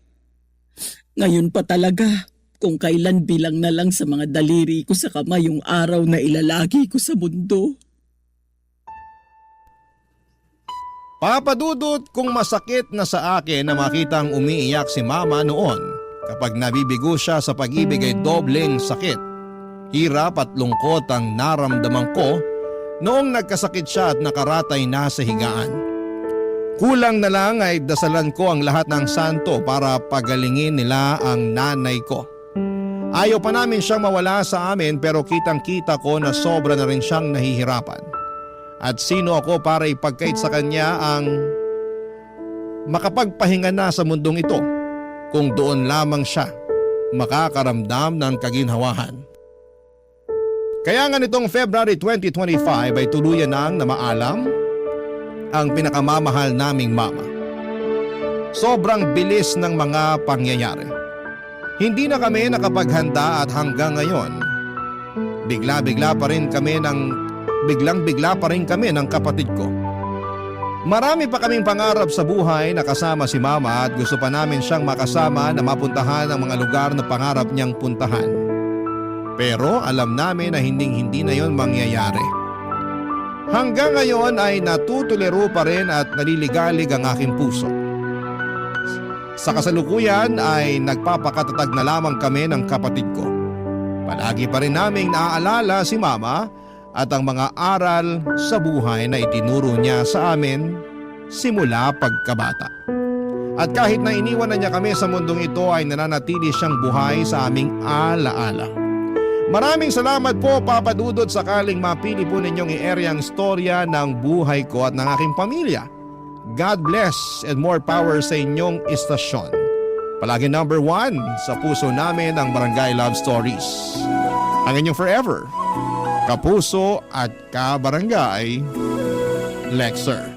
[SPEAKER 6] Ngayon pa talaga, kung kailan bilang na lang sa mga daliri ko sa kamay yung araw na ilalagi ko sa mundo.
[SPEAKER 1] Papadudot kung masakit na sa akin na makitang umiiyak si Mama noon. Kapag nabibigo siya sa pag-ibig ay dobleng sakit. Hirap at lungkot ang naramdaman ko noong nagkasakit siya at nakaratay na sa higaan. Kulang na lang ay dasalan ko ang lahat ng santo para pagalingin nila ang nanay ko. Ayaw pa namin siyang mawala sa amin pero kitang-kita ko na sobra na rin siyang nahihirapan. At sino ako para ipagkait sa kanya ang makapagpahinga na sa mundong ito kung doon lamang siya makakaramdam ng kaginhawahan. Kaya nga nitong February 2025 ay tuluyan nang namaalam ang pinakamamahal naming mama. Sobrang bilis ng mga pangyayari. Hindi na kami nakapaghanda at hanggang ngayon, biglang-bigla pa rin kami ng kapatid ko. Marami pa kaming pangarap sa buhay na kasama si Mama at gusto pa namin siyang makasama na mapuntahan ang mga lugar na pangarap niyang puntahan. Pero alam namin na hindi na yon mangyayari. Hanggang ngayon ay natutulero pa rin at naliligalig ang aking puso. Sa kasalukuyan ay nagpapakatatag na lamang kami ng kapatid ko. Palagi pa rin naming naaalala si Mama at ang mga aral sa buhay na itinuro niya sa amin simula pagkabata. At kahit na iniwan na niya kami sa mundong ito ay nananatili siyang buhay sa aming alaala. Maraming salamat po Papa Dudut sakaling mapili po ninyong i-area ang storya ng buhay ko at ng aking pamilya. God bless and more power sa inyong istasyon. Palagi number 1 sa puso namin ang Barangay Love Stories. Ang inyong forever, kapuso at kabarangay, Lexer.